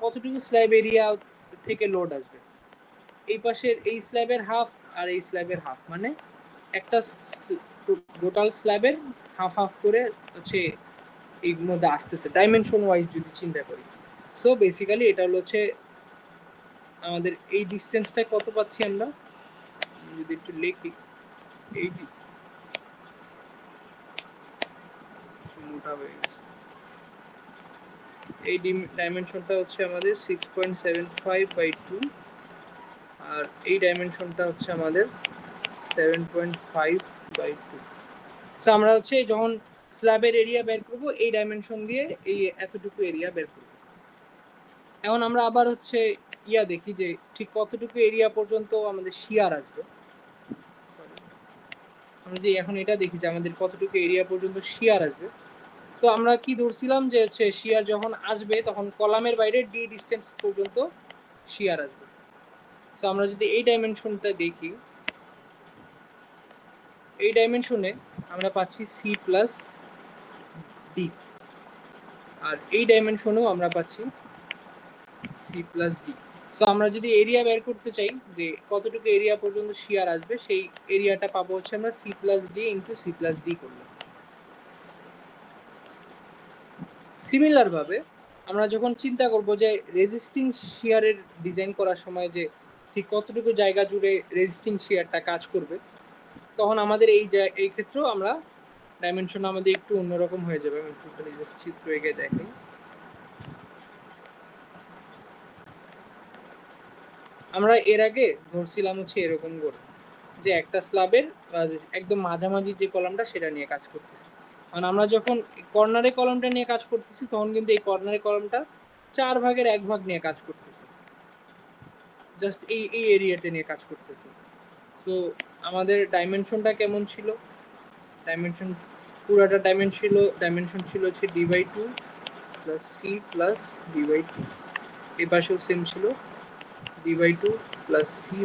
কতটুকু স্ল্যাব এরিয়া থেকে লোড আসবে, এই পাশের এই স্ল্যাবের হাফ আর এই স্ল্যাবের হাফ, মানে একটা টোটাল স্ল্যাবের হাফ হাফ করে হচ্ছে এর মধ্যে আসতেছে ডাইমেনশন ওয়াইজ যদি চিন্তা করি। সো বেসিক্যালি এটা হচ্ছে আমাদের এই ডিস্টেন্সটা কত পাচ্ছি আমরা যদি একটু লিখি। এই মোটা হয়ে গেছে, এই ডাইমেনশনটা হচ্ছে আমাদের 6.75/2, আর এই ডাইমেনশনটা হচ্ছে আমাদের 7.5/2। সো আমরা হচ্ছে যখন স্ল্যাবের এরিয়া বের করব এই ডাইমেনশন দিয়ে এই এতটুকু এরিয়া বের করব। এখন আমরা আবার হচ্ছে দেখি যে ঠিক কতটুকু এরিয়া পর্যন্ত আমাদের শিয়ার আসবে। আমরা যে এখন এটা দেখি যে আমাদের কতটুকু এরিয়া পর্যন্ত শিয়ার আসবে। তো আমরা কি ধরছিলাম যে হচ্ছে শিয়ার যখন আসবে তখন কলামের বাইরে ডি ডিস্টেন্স পর্যন্ত শিয়ার আসবে। তো আমরা যদি এই ডাইমেনশনটা দেখি, এই ডাইমেনশনে আমরা পাচ্ছি সি প্লাস ডি, আর এই ডাইমেনশনেও আমরা পাচ্ছি সি প্লাস ডি। সো আমরা যদি এরিয়া বের করতে চাই যে কতটুকু এরিয়া পর্যন্ত শিয়ার আসবে, সেই এরিয়াটা পাবো হচ্ছে আমরা C plus D into C plus D করলে। সিমিলার ভাবে আমরা যখন চিন্তা করব যে রেজিস্টিং শিয়ারের ডিজাইন করার সময় যে ঠিক কতটুকু জায়গা জুড়ে রেজিস্টিং শিয়ারটা কাজ করবে, তখন আমাদের এই ক্ষেত্রেও আমরা ডাইমেনশন আমাদের একটু অন্যরকম হয়ে যাবে। আমি একটু চিত্র এঁকে দেখাই। আমরা এর আগে ধরছিলাম হচ্ছে এরকম করে যে একটা স্ল্যাবের একদম মাঝামাঝি যে কলামটা সেটা নিয়ে কাজ করতেছি। কারণ আমরা যখন কর্নারে কলামটা নিয়ে কাজ করতেছি তখন কিন্তু এই কর্নারে কলামটা 4/1 নিয়ে কাজ করতেছি, জাস্ট এই এরিয়াটা নিয়ে কাজ করতেছি। তো আমাদের ডাইমেনশনটা কেমন ছিল, ডাইমেনশন পুরাটা ডাইমেনশন ছিল হচ্ছে d/2 plus C plus d/2। এই পাশেও সেম ছিল d/2 plus C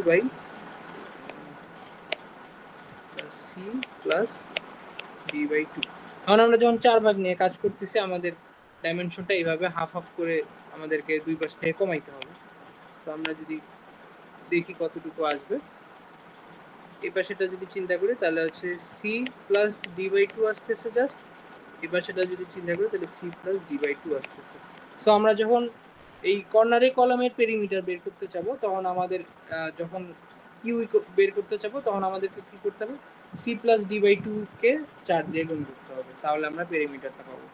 plus d/2। এখন আমরা যখন 4 ভাগ নিয়ে কাজ করতেছি আমাদের ডাইমেনশনটা এইভাবে হাফ হাফ করে আমাদেরকে দুই পাশ থেকে কমাইতে হবে। তো আমরা যদি দেখি কতটুকু আসবে, এই পাশেটা যদি চিন্তা করি তাহলে হচ্ছে সি প্লাস d/2 আসতেছে জাস্ট, এই পাশেটা যদি চিন্তা করি তাহলে সি প্লাস d/2 আসতেছে। সো আমরা যখন এই কর্নারে কলামের পেরিমিটার বের করতে চাবো তখন আমাদের যখন কিউ বের করতে চাবো তখন আমাদেরকে কি করতে হবে, সি প্লাস d/2 কে 4 দিয়ে গুণ করতে হবে, তাহলে আমরা পেরিমিটারটা পাবো।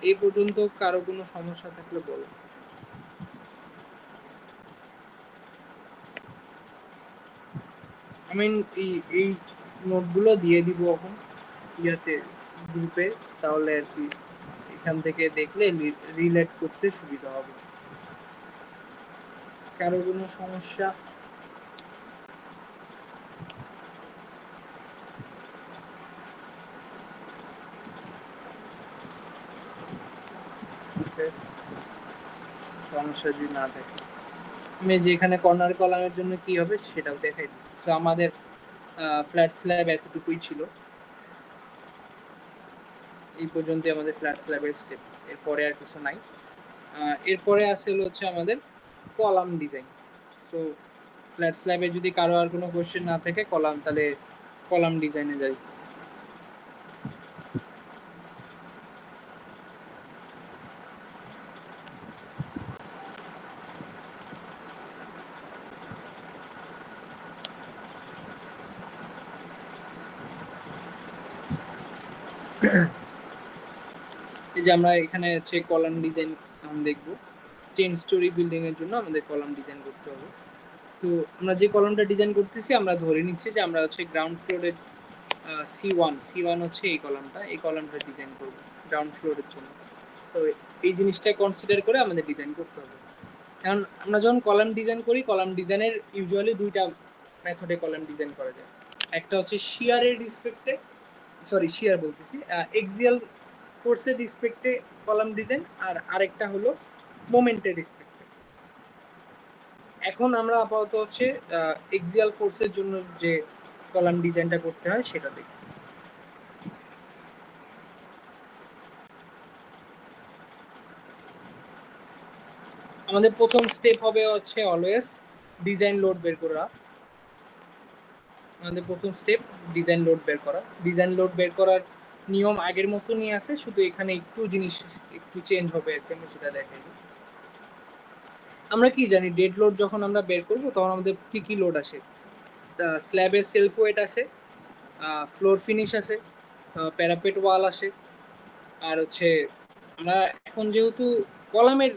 এই পর্যন্ত কারো কোনো সমস্যা থাকলে বলো। আমি এই নোটগুলো দিয়ে দিব এখন গ্রুপে, তাহলে আর কি এখান থেকে দেখলে রিলেট করতে সুবিধা হবে। কারো কোনো সমস্যা? সমস্যা যদি না থাকে আমি যে এখানে কর্নার কলামের জন্য কি হবে সেটাও দেখাই দিচ্ছি। তো আমাদের ফ্ল্যাট স্ল্যাব এতটুকুই ছিল, এই পর্যন্ত আমাদের ফ্ল্যাট স্ল্যাবের স্টেপ, এরপরে আর কিছু নাই। এরপরে আসলে হচ্ছে আমাদের কলাম ডিজাইন। তো ফ্ল্যাট স্ল্যাবে যদি কারো আর কোনো কোশ্চেন না থাকে তাহলে কলাম ডিজাইনে যাই। এই যে আমরা এখানে হচ্ছে কলাম ডিজাইন দেখবো। 10 স্টোরি বিল্ডিং এর জন্য আমাদের কলাম ডিজাইন করতে হবে। তো আমরা যে কলামটা ডিজাইন করতেছি আমরা ধরে নিচ্ছি যে আমরা হচ্ছে গ্রাউন্ড ফ্লোরের সি ওয়ান হচ্ছে এই কলামটা ডিজাইন করব গ্রাউন্ড ফ্লোরের জন্য। তো এই জিনিসটা কনসিডার করে আমাদের ডিজাইন করতে হবে। কারণ আমরা যখন কলাম ডিজাইন করি, কলাম ডিজাইনের ইউজুয়ালি দুইটা মেথডে কলাম ডিজাইন করা যায়। একটা হচ্ছে শিয়ারের রিসপেক্টে, শিয়ার বলতেছি, এক্সিয়াল ফোর্সের রিসপেক্টে কলাম ডিজাইন, আর আরেকটা হলো মোমেন্টের রিসপেক্টে। এখন আমরা আপাতত হচ্ছে এক্সিয়াল ফোর্সের জন্য যে কলাম ডিজাইনটা করতে হয় সেটা দেখি। আমাদের প্রথম স্টেপ হবে হচ্ছে অলওয়েজ ডিজাইন লোড বের করা। আমাদের প্রথম স্টেপ ডিজাইন লোড বের করা। ডিজাইন লোড বের করার নিয়ম আগের মতনই আছে, শুধু এখানে একটু জিনিস একটু চেঞ্জ হবে, আমি সেটা দেখাই। আমরা কি জানি ডেড লোড যখন আমরা বের করব তখন আমাদের কি কি লোড আসে? স্ল্যাবের সেলফ ওয়েট আসে, ফ্লোর ফিনিশ আসে, প্যারাপেট ওয়াল আসে, আর হচ্ছে আমরা এখন যেহেতু কলামের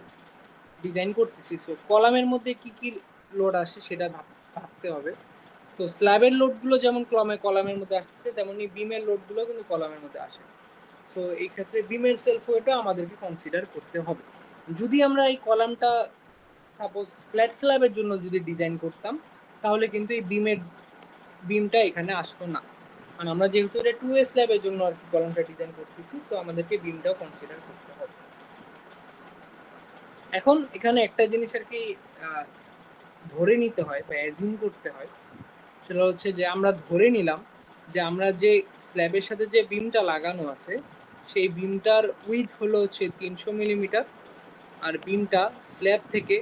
ডিজাইন করতেছি, সো কলামের মধ্যে কি কি লোড আসে সেটা ভাবতে হবে। তো স্ল্যাবের লোডগুলো যেমন কলামের মধ্যে আসতেছে, তেমনি বিমের লোডগুলো কিন্তু কলামের মধ্যে আসে। সো এই ক্ষেত্রে বিমের সেলফ ওয়েটও আমাদেরকে কনসিডার করতে হবে। যদি আমরা এই কলামটা সাপোজ ফ্ল্যাট স্ল্যাবের জন্য যদি ডিজাইন করতাম, তাহলে কিন্তু এই বিমটা এখানে আসতো না। কারণ আমরা যেহেতু এটা 2A স্ল্যাবের জন্য আর কি কলামটা ডিজাইন করতেছি, সো আমাদেরকে বিমটাও কনসিডার করতে হবে। এখন এখানে একটা জিনিস আর কি ধরে নিতে হয় বা অ্যাজিউম করতে হয়, সেটা হচ্ছে যে আমরা ধরে নিলাম যে আমরা যে স্ল্যাবের সাথে যে বিমটা লাগানো আছে সেই বিমটার উইথ হলো হচ্ছে 300 মিলিমিটার, আর বিমটা স্ল্যাব থেকে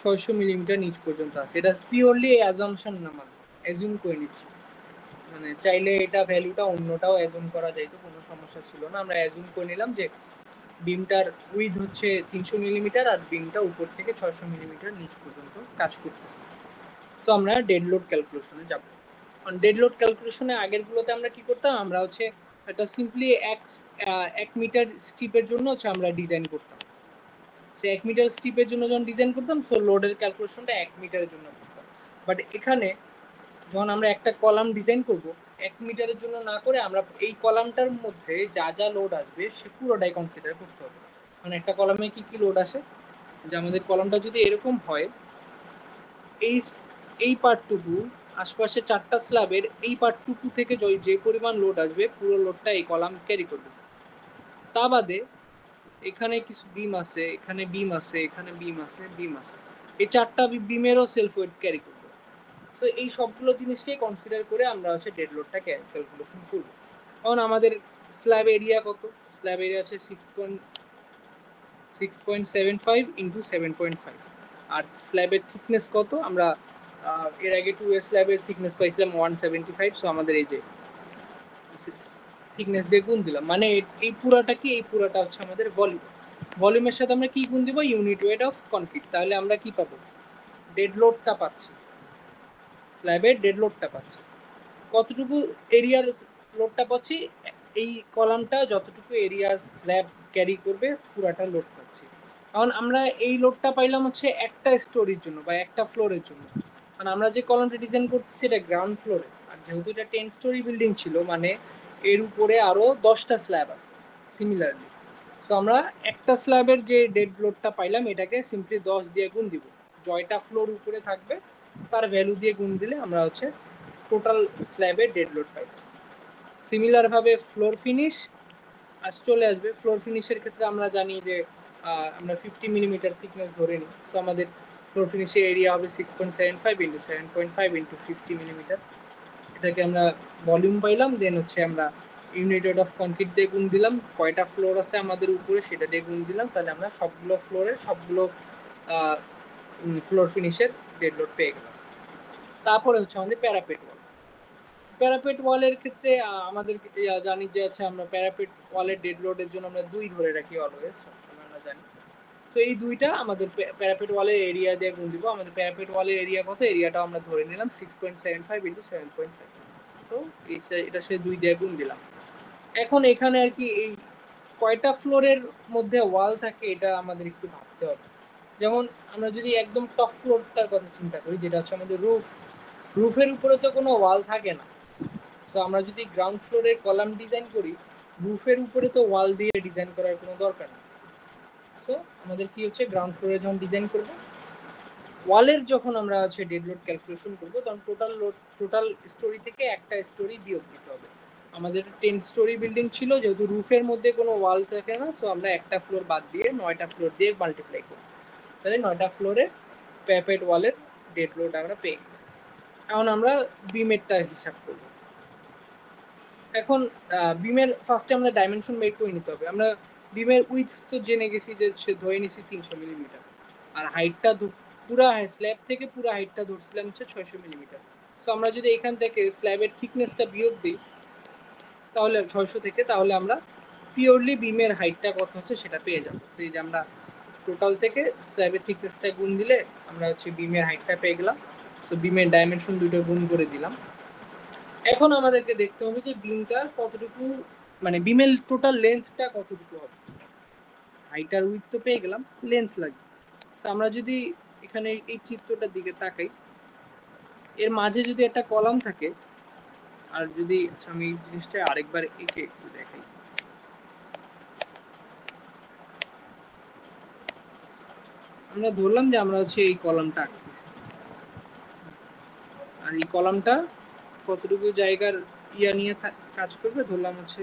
600 মিলিমিটার নিচ পর্যন্ত আছে। এটা পিওরলি অ্যাজাম্পশন না, মানে অ্যাজিউম করে নিচ্ছি। মানে চাইলে এটা ভ্যালুটা অন্যটাও অ্যাজিউম করা যাইতো, কোনো সমস্যা ছিল না। আমরা অ্যাজিউম করে নিলাম যে বিমটার উইথ হচ্ছে 300 মিলিমিটার আর বিমটা উপর থেকে 600 মিলিমিটার নিচ পর্যন্ত কাজ করতেছে। সো আমরা ডেড লোড ক্যালকুলেশনে যাব। ডেড লোড ক্যালকুলেশনে আগেরগুলোতে আমরা কি করতাম, আমরা হচ্ছে একটা সিম্পলি এক মিটার স্টিপের জন্য হচ্ছে আমরা ডিজাইন করতাম। সে 1 মিটার স্টিপের জন্য যখন ডিজাইন করতাম, সো লোডের ক্যালকুলেশনটা 1 মিটারের জন্য করতাম। বাট এখানে যখন আমরা একটা কলাম ডিজাইন করব, 1 মিটারের জন্য না করে আমরা এই কলামটার মধ্যে যা যা লোড আসবে সে পুরোটাই কনসিডার করতে হবে। মানে একটা কলামে কি কি লোড আসে, যে আমাদের কলামটা যদি এরকম হয়, এই পার্টটুকু আশপাশে 4টা স্ল্যাবের এই পার্টটুকু থেকে যে পরিমাণ লোড আসবে পুরো লোডটা এই কলাম ক্যারি করবে। তা বাদে এখানে কিছু বিম আছে, এখানে বিম আছে, এখানে বিম আছে, এই 4টা বিমেরও সেলফ ওয়েট ক্যারি করবে। সো এই সবগুলো জিনিসকে কনসিডার করে আমরা হচ্ছে ডেড লোডটা ক্যালকুলেশন করব। কারণ আমাদের স্ল্যাব এরিয়া কত? স্ল্যাব এরিয়া আছে 6.75 ইন্টু 7.5, আর স্ল্যাবের থিকনেস কত? আমরা এর আগে 2A স্ল্যাবের থিকনেস পাইছিলাম 175, সো আমাদের এই যে থিকনেস দিয়ে গুণ দিলাম, মানে এই পুরাটা হচ্ছে আমাদের ভলিউমের সাথে আমরা কি গুণ দিব? Unit weight of concrete. তাহলে আমরা কি পাবো? ডেড লোডটা পাচ্ছি, স্ল্যাবের ডেড লোডটা পাচ্ছি। কতটুকু এরিয়ার লোডটা পাচ্ছি? এই কলামটা যতটুকু এরিয়ার স্ল্যাব ক্যারি করবে পুরাটা লোড পাচ্ছি। কারণ আমরা এই লোডটা পাইলাম হচ্ছে একটা স্টোরির জন্য বা একটা ফ্লোরের জন্য। কারণ আমরা যে কলামটা ডিজাইন করতেছি এটা গ্রাউন্ড ফ্লোরে, আর যেহেতু এটা 10 স্টোরি বিল্ডিং ছিল, মানে এর উপরে আরো 10টা স্ল্যাব আছে সিমিলারলি। সো আমরা একটা স্ল্যাবের যে ডেড লোডটা পাইলাম এটাকে সিম্পলি 10 দিয়ে গুণ দিব। জয়টা ফ্লোর উপরে থাকবে তার ভ্যালু দিয়ে গুণ দিলে আমরা হচ্ছে টোটাল স্ল্যাবের ডেড লোড পাই। সিমিলার ভাবে ফ্লোর ফিনিশ চলে আসবে। ফ্লোর ফিনিশের ক্ষেত্রে আমরা জানি যে আমরা 50 মিলিমিটার থিকনেস ধরে নিই, সো আমাদের ফ্লোর ফিনিশের এরিয়া হবে 6.75 ইন্টু 7.5 ইন্টু 50 মিলিমিটার। এটাকে আমরা ভলিউম পাইলাম, দেন হচ্ছে আমরা ইউনিট ওয়েট অফ কনক্রিট দিয়ে গুণ দিলাম, কয়টা ফ্লোর আছে আমাদের উপরে সেটা দিয়ে গুণ দিলাম, তাহলে আমরা সবগুলো ফ্লোরের সবগুলো ফ্লোর ফিনিশের ডেড লোড পেয়ে গেলাম। তারপরে হচ্ছে আমাদের প্যারাপেট ওয়ালের ক্ষেত্রে আমাদের জানি যে আচ্ছা আমরা প্যারাপেট ওয়ালের ডেড লোডের জন্য আমরা 2 ধরে রাখি অলওয়েজ, সবসময় আমরা জানি। তো এই দুইটা আমাদের প্যারাপেট ওয়ালের এরিয়া দিয়ে গুণ দিব। আমাদের প্যারাপেট ওয়ালের এরিয়া কত? এরিয়াটা আমরা ধরে নিলাম 6.75 ইন্টু 7.5, সো এটা সে 2 দিয়ে গুণ দিলাম। এখন এখানে আর কি এই কয়টা ফ্লোরের মধ্যে ওয়াল থাকে এটা আমাদের একটু ভাবতে হবে। যেমন আমরা যদি একদম টপ ফ্লোরটার কথা চিন্তা করি, যেটা হচ্ছে আমাদের রুফের উপরে তো কোনো ওয়াল থাকে না। তো আমরা যদি গ্রাউন্ড ফ্লোরে কলাম ডিজাইন করি, রুফের উপরে তো ওয়াল দিয়ে ডিজাইন করার কোনো দরকার নেই। সো আমাদের কি হচ্ছে, গ্রাউন্ড ফ্লোরে যখন ডিজাইন করব, ওয়ালের যখন আমরা হচ্ছে ডেড লোড ক্যালকুলেশন করব, তখন টোটাল স্টোরি থেকে একটা স্টোরি বিয়োগ দিতে হবে। আমাদের 10 স্টোরি বিল্ডিং ছিল, যেহেতু রুফের মধ্যে কোনো ওয়াল থাকে না, সো আমরা একটা ফ্লোর বাদ দিয়ে 9টা ফ্লোর দিয়ে মাল্টিপ্লাই করি, তাহলে 9টা ফ্লোরে প্যাপেট ওয়ালের ডেড লোড আমরা পেয়ে গেছি। এখন আমরা বিমেরটা হিসাব করব। এখন বিমের ফার্স্টে আমাদের ডাইমেনশন বের করে নিতে হবে। আমরা বিমের উইথ তো জেনে গেছি যে সে ধরে নিছি 300 মিলিমিটার, আর হাইটটা পুরা স্ল্যাব থেকে পুরো হাইটটা ধরছিলাম হচ্ছে 600 মিলিমিটার। সো আমরা যদি এখান থেকে স্ল্যাবের থিকনেসটা বিয়োগ দিই, তাহলে 600 থেকে, তাহলে আমরা পিওরলি বিমের হাইটটা কত হচ্ছে সেটা পেয়ে যাবো। সেই যে আমরা টোটাল থেকে স্ল্যাবের থিকনেসটা গুণ দিলে আমরা হচ্ছে বিমের হাইটটা পেয়ে গেলাম। সো বিমের ডাইমেনশন দুটো গুণ করে দিলাম। এখন আমাদেরকে দেখতে হবে যে বিমটা কতটুকু, মানে বিমের টোটাল লেন্থটা কতটুকু হবে। হাইট আর উইডথ তো পেয়ে গেলাম, লেন্থ লাগবে। তো আমরা যদি এখানে এই চিত্রটার দিকে তাকাই, এর মাঝে যদি একটা কলাম থাকে, আর যদি আমি এই জিনিসটা আরেকবার এঁকে একটু দেখাই, আমরা ধরলাম যে আমরা হচ্ছে এই কলামটা আঁকতেছি, আর এই কলামটা কতটুকু জায়গার ইয়া নিয়ে কাজ করবে, ধরলাম হচ্ছে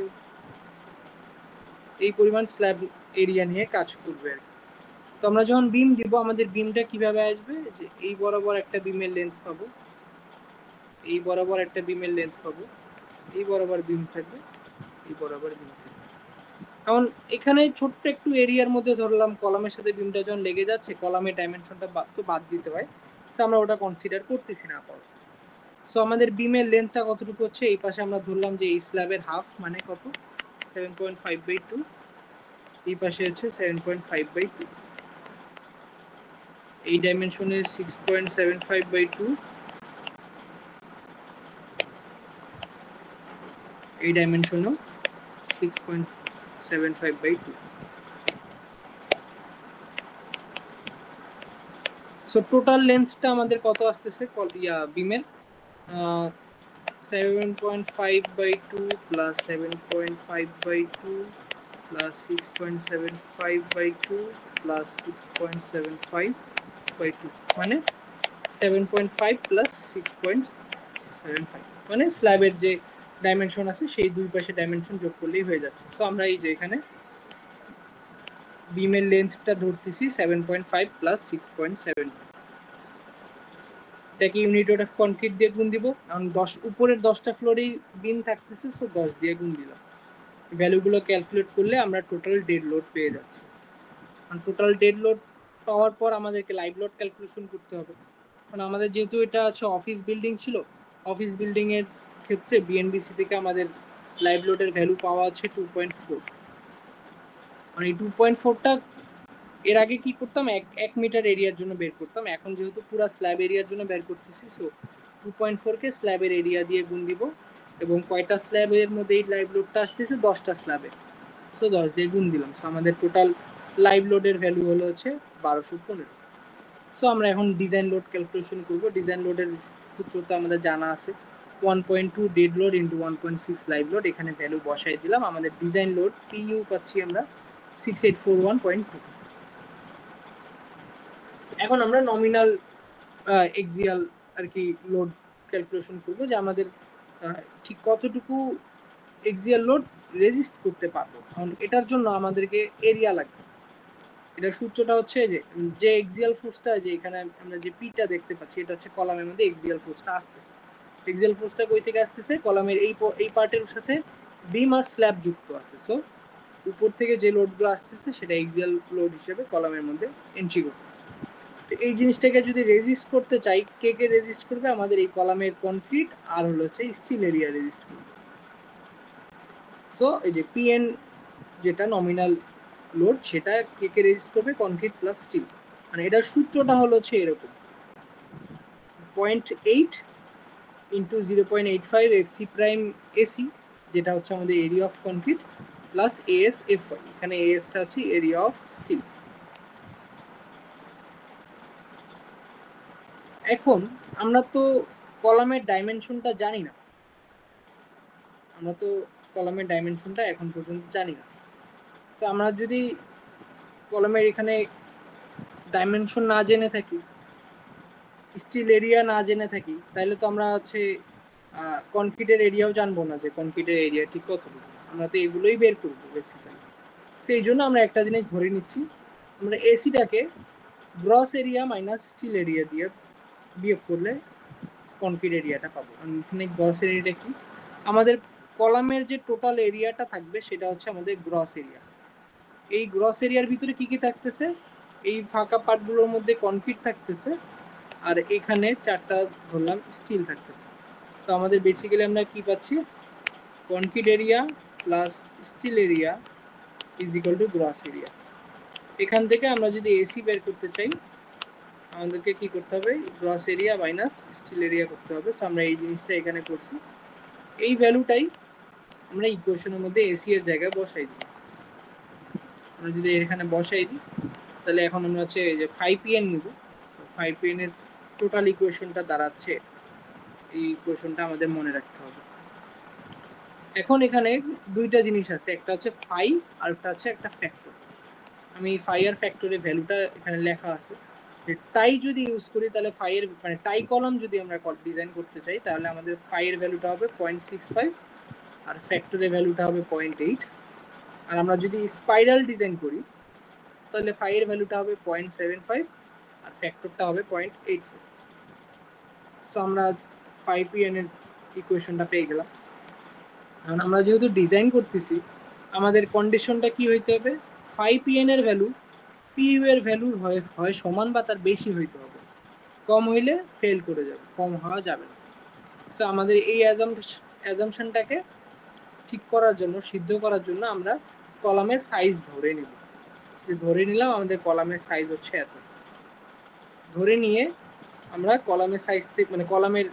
এই পরিমাণ স্ল্যাব এরিয়া নিয়ে কাজ করবে আর কি। তো আমরা যখন বিম দিব, আমাদের বিমটা কিভাবে আসবে, যে এই বরাবর একটা বিমের লেন্থ পাবো, এই বরাবর একটা বিমের লেন্থ পাবো, এই বরাবর বিম থাকবে, এই বরাবর বিম থাকবে। এখন এখানে ছোট্ট একটু এরিয়ার মধ্যে ধরলাম কলামের সাথে বিমটা যখন লেগে যাচ্ছে, কলামের ডাইমেনশনটা তো বাদ দিতে হয়, সো আমরা ওটা কনসিডার করতেছি না আপাতত। সো আমাদের বিমের লেন্থটা কতটুকু হচ্ছে, এই পাশে আমরা ধরলাম যে এই স্ল্যাবের হাফ মানে কত, 7.5/2, এই পাশে হচ্ছে 7.5/2, এই ডাইমেনশনে 6.75/2, এই ডাইমেনশনেও 6.75/2। সো টোটাল লেন্থটা আমাদের কত আসতেছে বিমের, 7.5/2 প্লাস 7.5/2 প্লাস 6.75/2 প্লাস 6.75/2, মানে 7.5 প্লাস 6.75, মানে স্ল্যাবের যে ডাইমেনশন আছে সেই দুই পাশে ডাইমেনশন যোগ করলেই হয়ে যাচ্ছে। সো আমরা এই যে এখানে বিমের লেন্থটা ধরতেছি 7.5 প্লাস 6.75, এটাকে ইউনিট অফ কনক্রিট দিয়ে গুণ দিব, কারণ উপরের 10টা ফ্লোরেই বিম থাকতেছে, সো 10 দিয়ে গুণ দিলাম। ভ্যালুগুলো ক্যালকুলেট করলে আমরা টোটাল ডেড লোড পেয়ে যাচ্ছি। কারণ টোটাল ডেড লোড পাওয়ার পর আমাদেরকে লাইভ লোড ক্যালকুলেশন করতে হবে। কারণ আমাদের যেহেতু এটা হচ্ছে অফিস বিল্ডিং ছিল, অফিস বিল্ডিং এর ক্ষেত্রে বিএনবিসি থেকে আমাদের লাইভ লোডের ভ্যালু পাওয়া আছে 2.4। মানে এই 2.4টা এর আগে কি করতাম, 1 মিটার এরিয়ার জন্য বের করতাম, এখন যেহেতু পুরো স্ল্যাব এরিয়ার জন্য বের করতেছি, সো 2.4কে স্ল্যাবের এরিয়া দিয়ে গুণ দিব, এবং কয়টা স্ল্যাবের মধ্যে এই লাইভ লোডটা আসতেছে, 10টা স্ল্যাবে, সো 10 দিয়ে গুণ দিলাম। সো আমাদের টোটাল লাইভ লোডের ভ্যালু হলো হচ্ছে 1215। সো আমরা এখন ডিজাইন লোড ক্যালকুলেশন করব। ডিজাইন লোডের সূত্র তো আমাদের জানা আছে, 1.2 dead load into 1.6 live load, এখানে ভ্যালু বসাই দিলাম। আমাদের ডিজাইন লোড পিইউ পাচ্ছি আমরা 6841.2। এখন আমরা নমিনাল এক্সিয়াল আর কি লোড ক্যালকুলেশন করব, যে আমাদের ঠিক কতটুকু এক্সিয়াল লোড রেজিস্ট করতে পারবো। কারণ এটার জন্য আমাদেরকে এরিয়া লাগবে। এটার সূত্রটা হচ্ছে যে এক্সিয়াল ফোর্সটা, যে এখানে আমরা যে পিটা দেখতে পাচ্ছি, এটা হচ্ছে কলামের মধ্যে এক্সিয়াল ফোর্সটা আসতেছে। এক্সিয়াল ফোর্সটা কই থেকে আসতেছে, কলামের এই পার্টের সাথে বিম আর স্ল্যাব যুক্ত আছে। সো উপর থেকে যে লোডগুলো আসতেছে সেটা এক্সিয়াল লোড হিসেবে কলামের মধ্যে এন্ট্রি করতেছে। এই জিনিসটাকে যদি রেজিস্ট করতে চাই, কে কে রেজিস্ট করবে, আমাদের এই কলামের কনক্রিট আর হলো হচ্ছে স্টিল এরিয়া রেজিস্ট করবে। সো এই যে পিএন যেটা নমিনাল লোড, সেটা কে কে রেজিস্ট করবে, কনক্রিট প্লাস স্টিল। মানে এটার সূত্রটা হলো হচ্ছে এরকম, 0.8 ইন্টু 0.85 এফসি প্রাইম এসি, যেটা হচ্ছে আমাদের area of concrete, plus A S F Y, এখানে এএসটা হচ্ছে এরিয়া অফ স্টিল। এখন আমরা তো কলামের ডাইমেনশনটা জানি না, আমরা তো কলামের ডাইমেনশনটা এখন পর্যন্ত জানি না। তো আমরা যদি কলামের এখানে ডাইমেনশন না জেনে থাকি, স্টিল এরিয়া না জেনে থাকি, তাহলে তো আমরা হচ্ছে কনক্রিটের এরিয়াও জানবো না যে কনক্রিটের এরিয়া ঠিক কতটুকু। আমরা তো এগুলোই বের করবো বেসিক্যালি। সেই জন্য আমরা একটা জিনিস ধরে নিচ্ছি, আমরা এসিটাকে gross area minus steel area দিয়ে বিয়োগ করলে কনক্রিট এরিয়াটা পাবো। এখানে গ্রস এরিয়াটা কি, আমাদের কলামের যে টোটাল এরিয়াটা থাকবে সেটা হচ্ছে আমাদের গ্রস এরিয়া। এই গ্রস এরিয়ার ভিতরে কি কি থাকতেছে, এই ফাঁকা পার্টগুলোর মধ্যে কনক্রিট থাকতেছে, আর এখানে চারটা ধরলাম স্টিল থাকতেছে। তো আমাদের বেসিক্যালি আমরা কি পাচ্ছি, concrete area plus steel area is equal to gross area. এখান থেকে আমরা যদি এসি বের করতে চাই, আমাদেরকে কি করতে হবে, gross area minus steel area করতে হবে। সো আমরা এই জিনিসটা এখানে করছি, এই ভ্যালুটাই আমরা ইকুয়েশনের মধ্যে এসি এর জায়গায় বসাই দিই। আমরা যদি এখানে বসাই দিই তাহলে এখন আমরা হচ্ছে যে 5pn নিব, 5pn এর টোটাল ইকুয়েশনটা দাঁড়াচ্ছে, এই ইকুয়েশনটা আমাদের মনে রাখতে হবে। এখন এখানে দুইটা জিনিস আছে, একটা হচ্ছে ফাই আর একটা হচ্ছে একটা ফ্যাক্টর। আমি ফাই আর ফ্যাক্টরের ভ্যালুটা এখানে লেখা আছে। টাই যদি ইউজ করি তাহলে ফাই এর মানে টাই কলাম যদি আমরা ডিজাইন করতে চাই তাহলে আমাদের ফাই এর ভ্যালুটা হবে 0.65 আর ফ্যাক্টরের ভ্যালুটা হবে 0.8। আর আমরা যদি স্পাইরাল ডিজাইন করি তাহলে ফাই এর ভ্যালুটা হবে 0.75 আর ফ্যাক্টরটা হবে 0.84। সো আমরা 5pn এর ইকুয়েশনটা পেয়ে গেলাম। কারণ আমরা যেহেতু ডিজাইন করতেছি আমাদের কন্ডিশনটা কি হইতে হবে, 5pn এর ভ্যালু পিইউ এর ভ্যালুর হয় সমান বা তার বেশি হইতে হবে, কম হইলে ফেল করে যাবে, কম হওয়া যাবে না। সো আমাদের এই অ্যাজাম্পশনটাকে ঠিক করার জন্য, সিদ্ধ করার জন্য আমরা কলামের সাইজ ধরে নিব, যে ধরে নিলাম আমাদের কলামের সাইজ হচ্ছে এত। ধরে নিয়ে আমরা কলামের সাইজ থেকে মানে কলামের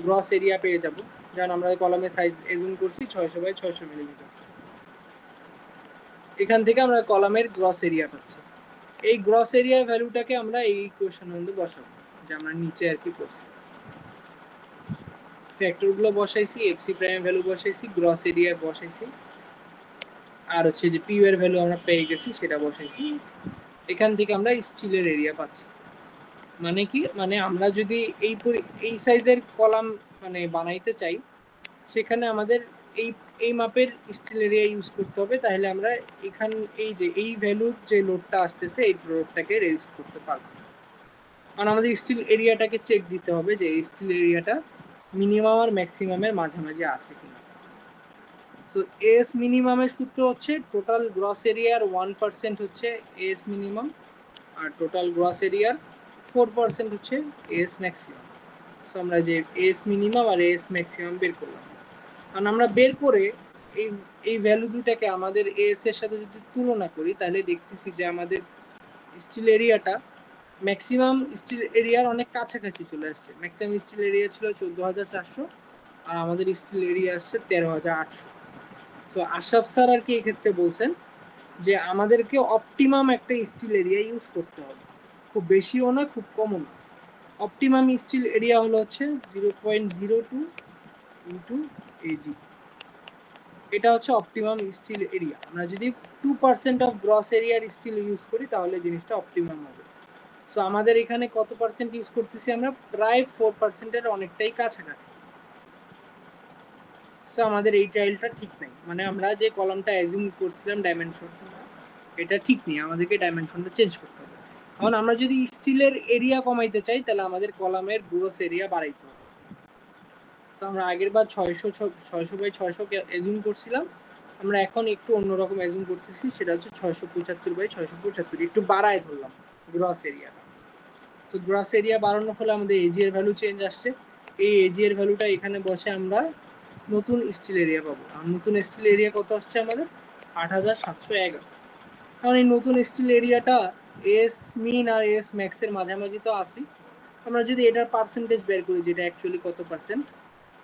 গ্রস এরিয়া পেয়ে যাব, যেমন আমরা কলামের সাইজ এজুম করছি 600 বাই 600 মিলিমিটার। এখান থেকে আমরা কলামের গ্রস এরিয়া পাচ্ছি। এই গ্রস এরিয়ার ভ্যালুটাকে আমরা এই ইকুয়েশনের মধ্যে বসাবো, যে আমরা নিচে আর কি করছি, ফ্যাক্টরগুলো বসাইছি, এফসি প্রাইম ভ্যালু বসাইছি, গ্রস এরিয়া বসাইছি, আর হচ্ছে যে পিইউ এর ভ্যালু আমরা পেয়ে গেছি সেটা বসাইছি। এখান থেকে আমরা স্টিলের এরিয়া পাচ্ছি। মানে কি, মানে আমরা যদি এই সাইজের কলাম মানে বানাইতে চাই সেখানে আমাদের এই মাপের স্টিল এরিয়া ইউজ করতে হবে, তাহলে আমরা এখান এই ভ্যালুর যে লোডটা আসতেছে এই লোডটাকে রেজিস্ট করতে পারবো। কারণ আমাদের স্টিল এরিয়াটাকে চেক দিতে হবে যে এই স্টিল এরিয়াটা মিনিমাম আর ম্যাক্সিমামের মাঝামাঝি আছে কিনা। তো এস মিনিমামের সূত্র হচ্ছে টোটাল গ্রস এরিয়ার 1% হচ্ছে এস মিনিমাম, আর টোটাল গ্রস এরিয়ার 4% হচ্ছে এস ম্যাক্সিমাম। সো আমরা যে এস মিনিমাম আর এস ম্যাক্সিমাম বের করলাম, কারণ আমরা বের করে এই ভ্যালু দুটাকে আমাদের এস এর সাথে যদি তুলনা করি তাহলে দেখতেছি যে আমাদের স্টিল এরিয়াটা ম্যাক্সিমাম স্টিল এরিয়ার অনেক কাছাকাছি চলে আসছে। ম্যাক্সিমাম স্টিল এরিয়া ছিল 14,400 আর আমাদের স্টিল এরিয়া আসছে 13,800। সো আশরাফ স্যার আর কি এক্ষেত্রে বলছেন যে আমাদেরকে অপটিমাম একটা স্টিল এরিয়া ইউজ করতে হবে, খুব বেশিও না খুব কমও না। অপটিমাম স্টিল এরিয়া হলো হচ্ছে 0.02 ইন্টু এজি, এটা হচ্ছে অপটিমাম স্টিল এরিয়া। আমরা যদি 2% অফ গ্রস এরিয়ার স্টিল ইউজ করি তাহলে জিনিসটা অপটিমাম হবে। সো আমাদের এখানে কত পার্সেন্ট ইউজ করতেছি আমরা, প্রায় 4%-এর অনেকটাই কাছাকাছি। সো আমাদের এই টাইলটা ঠিক নাই, মানে আমরা যে কলামটা অ্যাজিউম করছিলাম ডাইমেনশনটা এটা ঠিক নেই, আমাদেরকে ডাইমেনশনটা চেঞ্জ করতে হবে। কারণ আমরা যদি স্টিলের এরিয়া কমাইতে চাই তাহলে আমাদের কলামের গ্রস এরিয়া বাড়াইতে হবে। তো আমরা আগের বার 600 বাই 600 অ্যাজিউম করছিলাম, আমরা এখন একটু অন্যরকম অ্যাজিউম করতেছি, সেটা হচ্ছে 675 বাই 675, একটু বাড়ায় ধরলাম গ্রস এরিয়াটা। তো গ্রস এরিয়া বাড়ানোর ফলে আমাদের এজি এর ভ্যালু চেঞ্জ আসছে, এই এজি এর ভ্যালুটা এখানে বসে আমরা নতুন স্টিল এরিয়া পাবো। আর নতুন স্টিল এরিয়া কত আসছে আমাদের, 8,711। কারণ এই নতুন স্টিল এরিয়াটা এস মিন আর এস ম্যাক্সের মাঝামাঝি তো আসি। আমরা যদি এটার পার্সেন্টেজ বের করি যেটা অ্যাকচুয়ালি কত পার্সেন্ট,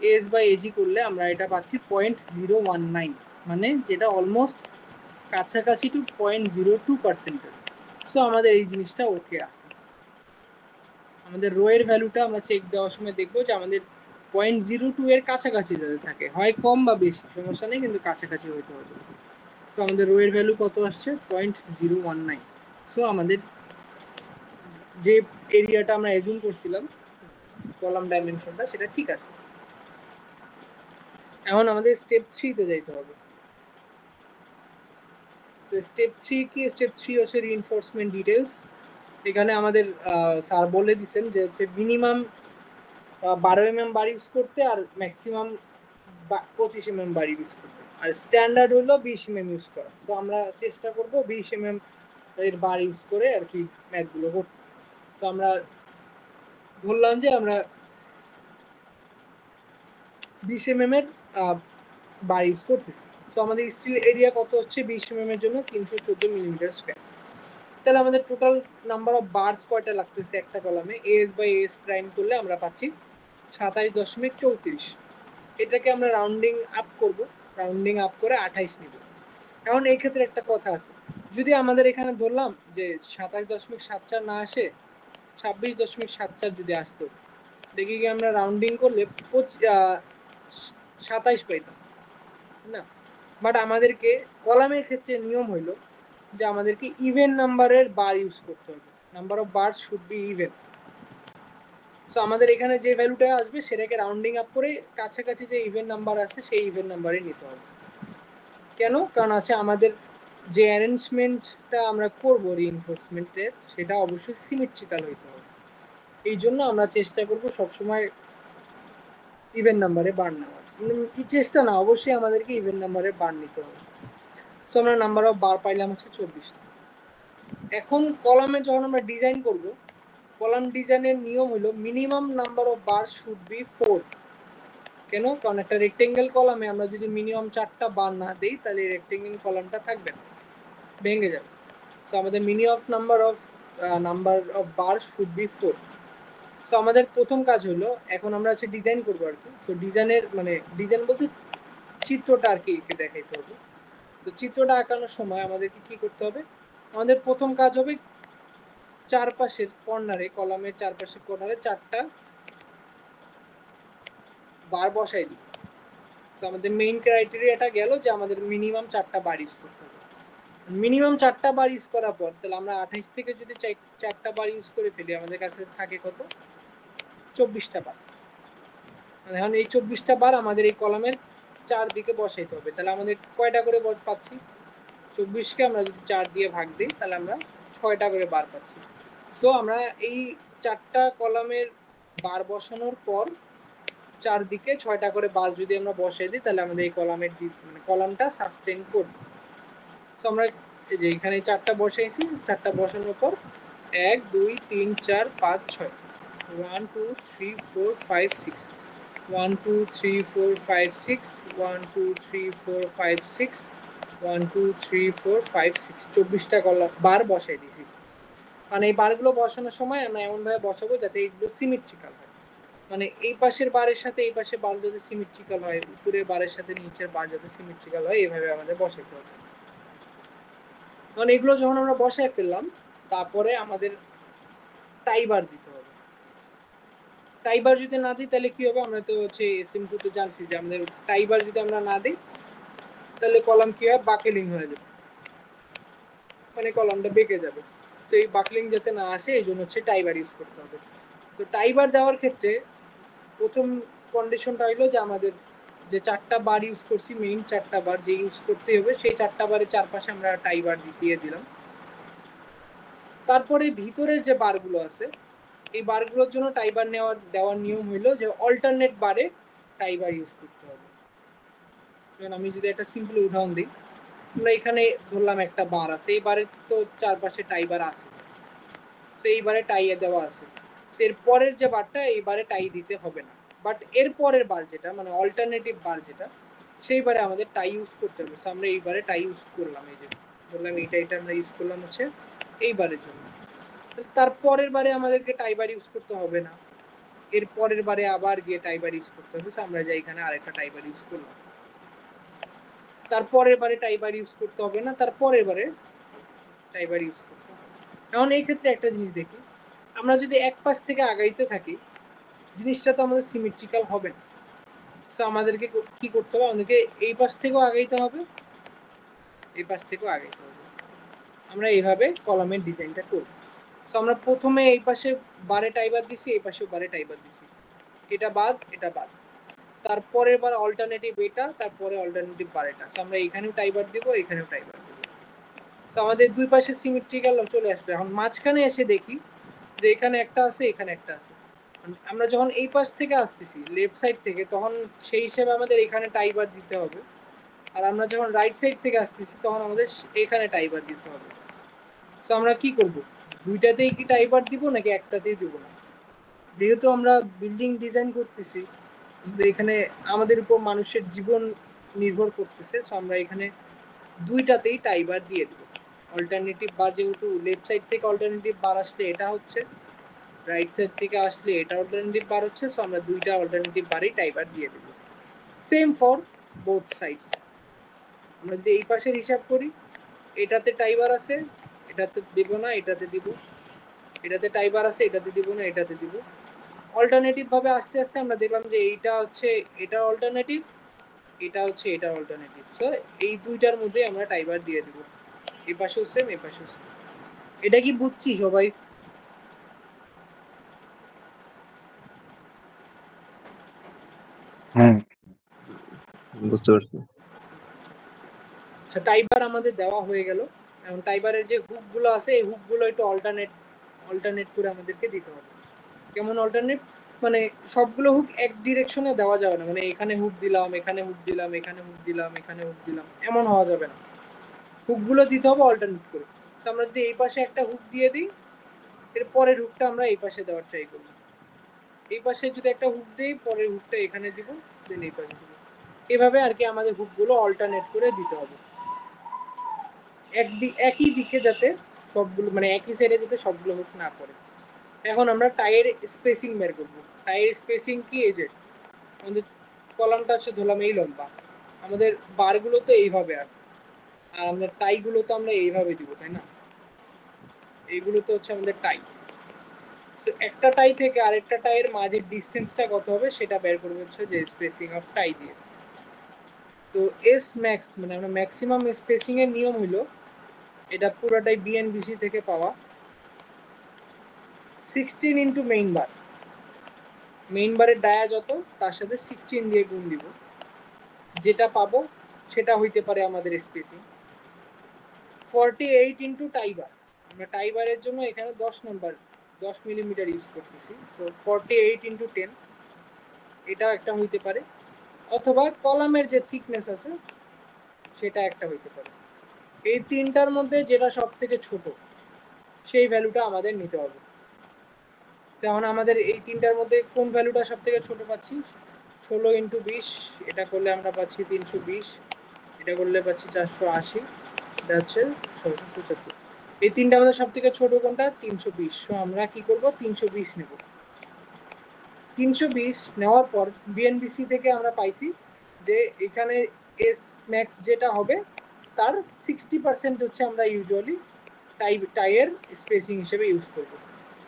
এস বাই এজি করলে আমরা এটা পাচ্ছি 0.019, মানে যেটা অলমোস্ট কাছাকাছি টু 0.02%। সো আমাদের এই জিনিসটা ওকে আছে। আমাদের রো এর ভ্যালুটা আমরা চেক দেওয়ার সময় দেখবো যে আমাদের 0.02 এর কাছাকাছি যাতে থাকে, হয় কম বা বেশি সমস্যা নেই, কিন্তু কাছাকাছি হইতে হবে। সো আমাদের রো এর ভ্যালু কত আসছে? 0.019। সো আমাদের যে এরিয়াটা আমরা এজুম করছিলাম কলাম ডাইমেনশনটা, সেটা ঠিক আছে। এখন আমাদের স্টেপ 3 তে যাইতে হবে। তো স্টেপ 3 কি? স্টেপ 3 হচ্ছে রিইনফোর্সমেন্ট ডিটেইলস। এখানে আমাদের স্যার বলে দিচ্ছেন যে হচ্ছে মিনিমাম 12 mm বার ইউজ করতে আর ম্যাক্সিমাম 25 mm বার ইউজ করতে, আর স্ট্যান্ডার্ড হলো 20 mm ইউজ করা। তো আমরা চেষ্টা করব 20 mm এর বার ইউজ করে আর কি ম্যাথগুলো করতে। তো আমরা ধরলাম যে আমরা 20 mm এর বার ইউজ করতেছি। তো আমাদের স্টিল এরিয়া কত হচ্ছে 20 mm এর জন্য? 314 মিলিমিটার স্কয়ার। তাহলে আমাদের টোটাল নাম্বার অফ বার্স কয়টা লাগতেছে একটা কলামে? এস বাই এস প্রাইম করলে আমরা পাচ্ছি 27.34। এটাকে আমরা রাউন্ডিং আপ করব, রাউন্ডিং আপ করে 28 নিব। এখন এই ক্ষেত্রে একটা কথা আছে, যদি আমাদের এখানে ধরলাম যে 27.74 না আসে, 26.74 যদি আসতো, দেখি কি আমরা রাউন্ডিং করলে 27 পাইতাম না। বাট আমাদেরকে কলামের ক্ষেত্রে নিয়ম হইলো যে আমাদেরকে ইভেন নাম্বারের বার ইউজ করতে হবে, number of bars should be even. So আমাদের এখানে যে ভ্যালুটা আসবে সেটাকে রাউন্ডিং আপ করে কাছাকাছি যে ইভেন নাম্বার আছে সেই ইভেন নাম্বারে নিতে হবে। কেন? কারণ আছে আমাদের যে অ্যারেঞ্জমেন্টটা আমরা করব রিইনফোর্সমেন্টের, সেটা অবশ্যই সিমেট্রিক্যাল হইতে হবে। এই জন্য আমরা চেষ্টা করব সবসময় ইভেন নাম্বারে বার নেওয়ার। কি চেষ্টা না, অবশ্যই আমাদেরকে ইভেন নাম্বারে বার নিতে হবে। সো আমরা নাম্বার অফ বার পাইলাম হচ্ছে 24। এখন কলামে যখন আমরা ডিজাইন করব, কলাম ডিজাইনের নিয়ম হলো minimum number of bar should be 4। কেন? কারণ একটা রেক্টেঙ্গেল কলামে আমরা যদি মিনিমাম 4টা বার না দিই, তাহলে এই রেক্টেঙ্গেল কলামটা থাকবে না, ভেঙে যাবে। তো আমাদের minimum number of bar should be 4। তো আমাদের প্রথম কাজ হলো, এখন আমরা হচ্ছে ডিজাইন করবো আর কি। তো ডিজাইনের মানে ডিজাইন বলতে চিত্রটা আর কি দেখাইতে হবে। তো চিত্রটা আঁকানোর সময় আমাদেরকে কি করতে হবে? আমাদের প্রথম কাজ হবে চারপাশের কর্নারে, কলামের চারপাশের কর্নারে 4টা বার বসাই দিই। তো আমাদের মেইন ক্রাইটেরিয়াটা গেল যে আমাদের মিনিমাম 4টা বার ইউজ করতে হবে। মিনিমাম 4টা বার ইউজ করার পর তাহলে আমরা 28 থেকে যদি 4টা বার ইউজ করে ফেলি, আমাদের কাছে থাকে কত? 24টা বার। এখন এই 24টা বার আমাদের এই কলামের চারদিকে বসাইতে হবে। তাহলে আমাদের কয়টা করে পাচ্ছি? 24কে আমরা যদি 4 দিয়ে ভাগ দিই, তাহলে আমরা 6টা করে বার পাচ্ছি। সো আমরা এই 4টা কলামের বার বসানোর পর চারদিকে 6টা করে বার যদি আমরা বসাই দিই, তাহলে আমাদের এই কলামটা সাস্টেইন করবে। তো আমরা এই যে এখানে 4টা বসাইছি, 4টা বসানোর পর 1 2 3 4 5 6 1 2 3 4 5 6 1 2 3 4 5 6 1 2 3 4 5 6 1 2 3 4 5 6 24টা বার বসাই দিয়েছি। মানে এই বারগুলো বসানোর সময় আমরা এমনভাবে বসাবো যাতে এগুলো সিমেট্রিক্যাল হয়। মানে এই পাশের বারের সাথে এই পাশের বার যাতে সিমেট্রিক্যাল হয়, উপরের বারের সাথে নিচের বার যাতে সিমেট্রিক্যাল হয়, এইভাবে আমাদের বসাইতে হবে। কারণ এগুলো যখন আমরা বসায় ফেললাম, তারপরে আমাদের টাইবার দিতে হবে। টাইবার যদি না দিই তাহলে কি হবে? আমরা তো হচ্ছে সিম্পলতে জানছি যে আমাদের টাইবার যদি আমরা না দিই, তাহলে কলাম কি হয়? বাকেলিং হয়ে যাবে, মানে কলামটা বেঁকে যাবে। তো এই বাকলিং যাতে না আসে, এই জন্য হচ্ছে টাইবার ইউজ করতে হবে। তো টাইবার দেওয়ার ক্ষেত্রে প্রথম কন্ডিশনটা হলো যে আমাদের যে 4টা বার ইউজ করছি, মেইন 4টা বার যে ইউজ করতে হবে, সেই 4টা বারের চারপাশে আমরা টাইবার দিয়ে দিলাম। তারপরে ভিতরের যে বারগুলো আছে, এই বারগুলোর জন্য টাইবার দেওয়ার নিয়ম হইলো যে অল্টারনেট বারে টাইবার ইউজ করতে হবে। যেমন আমি যদি একটা সিম্পল উদাহরণ দিই, আমরা এখানে ধরলাম একটা বার আছে, এই বারের তো চারপাশে টাইবার আছে, তো এইবারে টাই দেওয়া আছে। এর পরের যে বারটা, এইবারে টাই দিতে হবে না। বাট এর পরের বার যেটা মানে অল্টারনেটিভ বার যেটা, সেইবারে আমাদের টাই ইউজ করতে হবে। আমরা এইবারে টাই ইউজ করলাম, এই যে বললাম এটা আমরা ইউজ করলাম হচ্ছে এইবারের জন্য। তার পরের বারে আমাদেরকে টাইবার ইউজ করতে হবে না, এর পরের বারে আবার গিয়ে টাইবার ইউজ করতে হবে। আমরা যাই এখানে আরেকটা টাইবার ইউজ করলাম। তারপরের বারে টাই বার ইউজ করতে হবে না, তারপরের বারে টাই বার ইউজ করতে হবে। এখন এই ক্ষেত্রে একটা জিনিস দেখি, আমরা যদি এক পাশ থেকে আগাইতে থাকি জিনিসটা তো আমাদের সিমেট্রিক্যাল হবে না। সো আমাদেরকে কি করতে হবে, আমাদেরকে এই পাশ থেকেও আগাইতে হবে, এই পাশ থেকেও আগাইতে হবে। আমরা এইভাবে কলামের ডিজাইনটা করব। সো আমরা প্রথমে এই পাশে বারে টাইবার দিছি, এই পাশেও বারে টাইবার দিছি, এটা বাদ এটা বাদ, তারপরের বার অল্টারনেটিভ এটা, তারপরে অল্টারনেটিভ বারেটা। সো আমরা এখানেও টাইবার দিব, এখানেও টাইবার দিব। সো আমাদের দুই পাশে সিমেট্রিক্যাল চলে আসবে। এখন মাঝখানে এসে দেখি যে এখানে একটা আছে, এখানে একটা আছে। আমরা যখন এই পাশ থেকে আসতেছি লেফট সাইড থেকে, তখন সেই হিসেবে আমাদের এখানে টাইবার দিতে হবে। আর আমরা যখন রাইট সাইড থেকে আসতেছি তখন আমাদের এখানে টাইবার দিতে হবে। সো আমরা কি করব, দুইটাতেই কি টাইবার দিব নাকি একটাতেই দিব না? যেহেতু আমরা বিল্ডিং ডিজাইন করতেছি, এখানে আমাদের উপর মানুষের জীবন নির্ভর করতেছে, সো আমরা এখানে দুইটাতেই টাইবার দিয়ে দেব। অল্টারনেটিভ বার, যেহেতু লেফট সাইড থেকে অল্টারনেটিভ বার আসলে এটা হচ্ছে, রাইট সাইড থেকে আসলে এটা অল্টারনেটিভ বার হচ্ছে, সো আমরা দুইটা অল্টারনেটিভ বারেই টাইবার দিয়ে দেব। Same for both sides. আমরা যদি এই পাশের হিসাব করি, এটাতে টাইবার আছে, এটাতে দেব না, এটাতে দিব, এটাতে টাইবার আছে, এটাতে দিব না, এটাতে দিব। অল্টারনেটিভ ভাবে আস্তে আস্তে আমরা দেখলাম যে এইটা হচ্ছে এটা অল্টারনেটিভ, এটা হচ্ছে এটা অল্টারনেটিভ। সো এই দুইটার মধ্যে আমরা টাইবার দিয়ে দিব, এই পাশেও সেম, এই পাশেও সেম। এটা কি বুঝছি সবাই? হ্যাঁ, বুঝতে পারছি। আচ্ছা, টাইবার আমাদের দেওয়া হয়ে গেল। এখন টাইবারের যে হুক গুলো আছে, এই হুক গুলো একটু অল্টারনেট করে আমাদেরকে দিতে হবে। কেমন অল্টারনেট? মানে সবগুলো হুক এক ডিরেকশনে দেওয়া যাবে না, মানে এখানে হুক দিলাম, এখানে হুক দিলাম, এখানে হুক দিলাম, এখানে হুক দিলাম, এমন হওয়া যাবে না। হুকগুলো দিতে হবে অল্টারনেট করে। তো আমরা যদি এই পাশে একটা হুক দিয়ে দিই, এর পরের হুকটা আমরা এই পাশে দেওয়ার ট্রাই করব। এই পাশে যদি একটা হুক দিই, পরের হুকটা এখানে দিব, দেন এই পাশে দিব। এভাবে আর কি আমাদের হুকগুলো অল্টারনেট করে দিতে হবে, একই দিকে, যাতে সবগুলো মানে একই সাইডে যাতে সবগুলো হুক না পড়ে। এখন আমরা টাইয়ের স্পেসিং বের করব। টাইয়ের স্পেসিং কি, এই যে আমাদের কলামটা হচ্ছে ধরলাম এই লম্বা, আমাদের বারগুলো তো এইভাবে আছে, আর আমাদের টাইগুলো তো আমরা এইভাবে দিব, তাই না? এইগুলো তো হচ্ছে আমাদের টাই। তো একটা টাই থেকে আরেকটা টাইয়ের মাঝের ডিস্টেন্সটা কত হবে সেটা বের করবো হচ্ছে যে স্পেসিং অফ টাই দিয়ে। তো এস ম্যাক্স মানে আমরা ম্যাক্সিমাম স্পেসিং এর নিয়ম হলো, এটা পুরোটাই বিএনবিসি থেকে পাওয়া, 16 ইন্টু মেইন বার। মেইন বারের ডায়া যত, তার সাথে 16 দিয়ে গুণ দিব, যেটা পাবো সেটা হইতে পারে আমাদের স্পেসিং। 48 ইন্টু টাইবার, আমরা টাইবারের জন্য এখানে 10 মিলিমিটার ইউজ করতেছি, তো 48 ইন্টু 10, এটা একটা হইতে পারে। অথবা কলামের যে থিকনেস আছে সেটা একটা হইতে পারে। এই তিনটার মধ্যে যেটা সব থেকে ছোট সেই ভ্যালুটা আমাদের নিতে হবে। যেমন আমাদের এই তিনটার মধ্যে কোন ভ্যালুটা সব থেকে ছোট পাচ্ছি, 16 ইন্টু 20, এটা করলে আমরা পাচ্ছি 320, এটা করলে পাচ্ছি 480, এটা হচ্ছে 675। এই তিনটা আমাদের সব থেকে ছোট কোনটা, 320। সো আমরা কি করব, 320 নেব। 320 নেওয়ার পর বিএনবিসি থেকে আমরা পাইছি যে এখানে এস ম্যাক্স যেটা হবে তার 60% হচ্ছে আমরা ইউজুয়ালি টাইয়ের স্পেসিং হিসেবে ইউজ করব।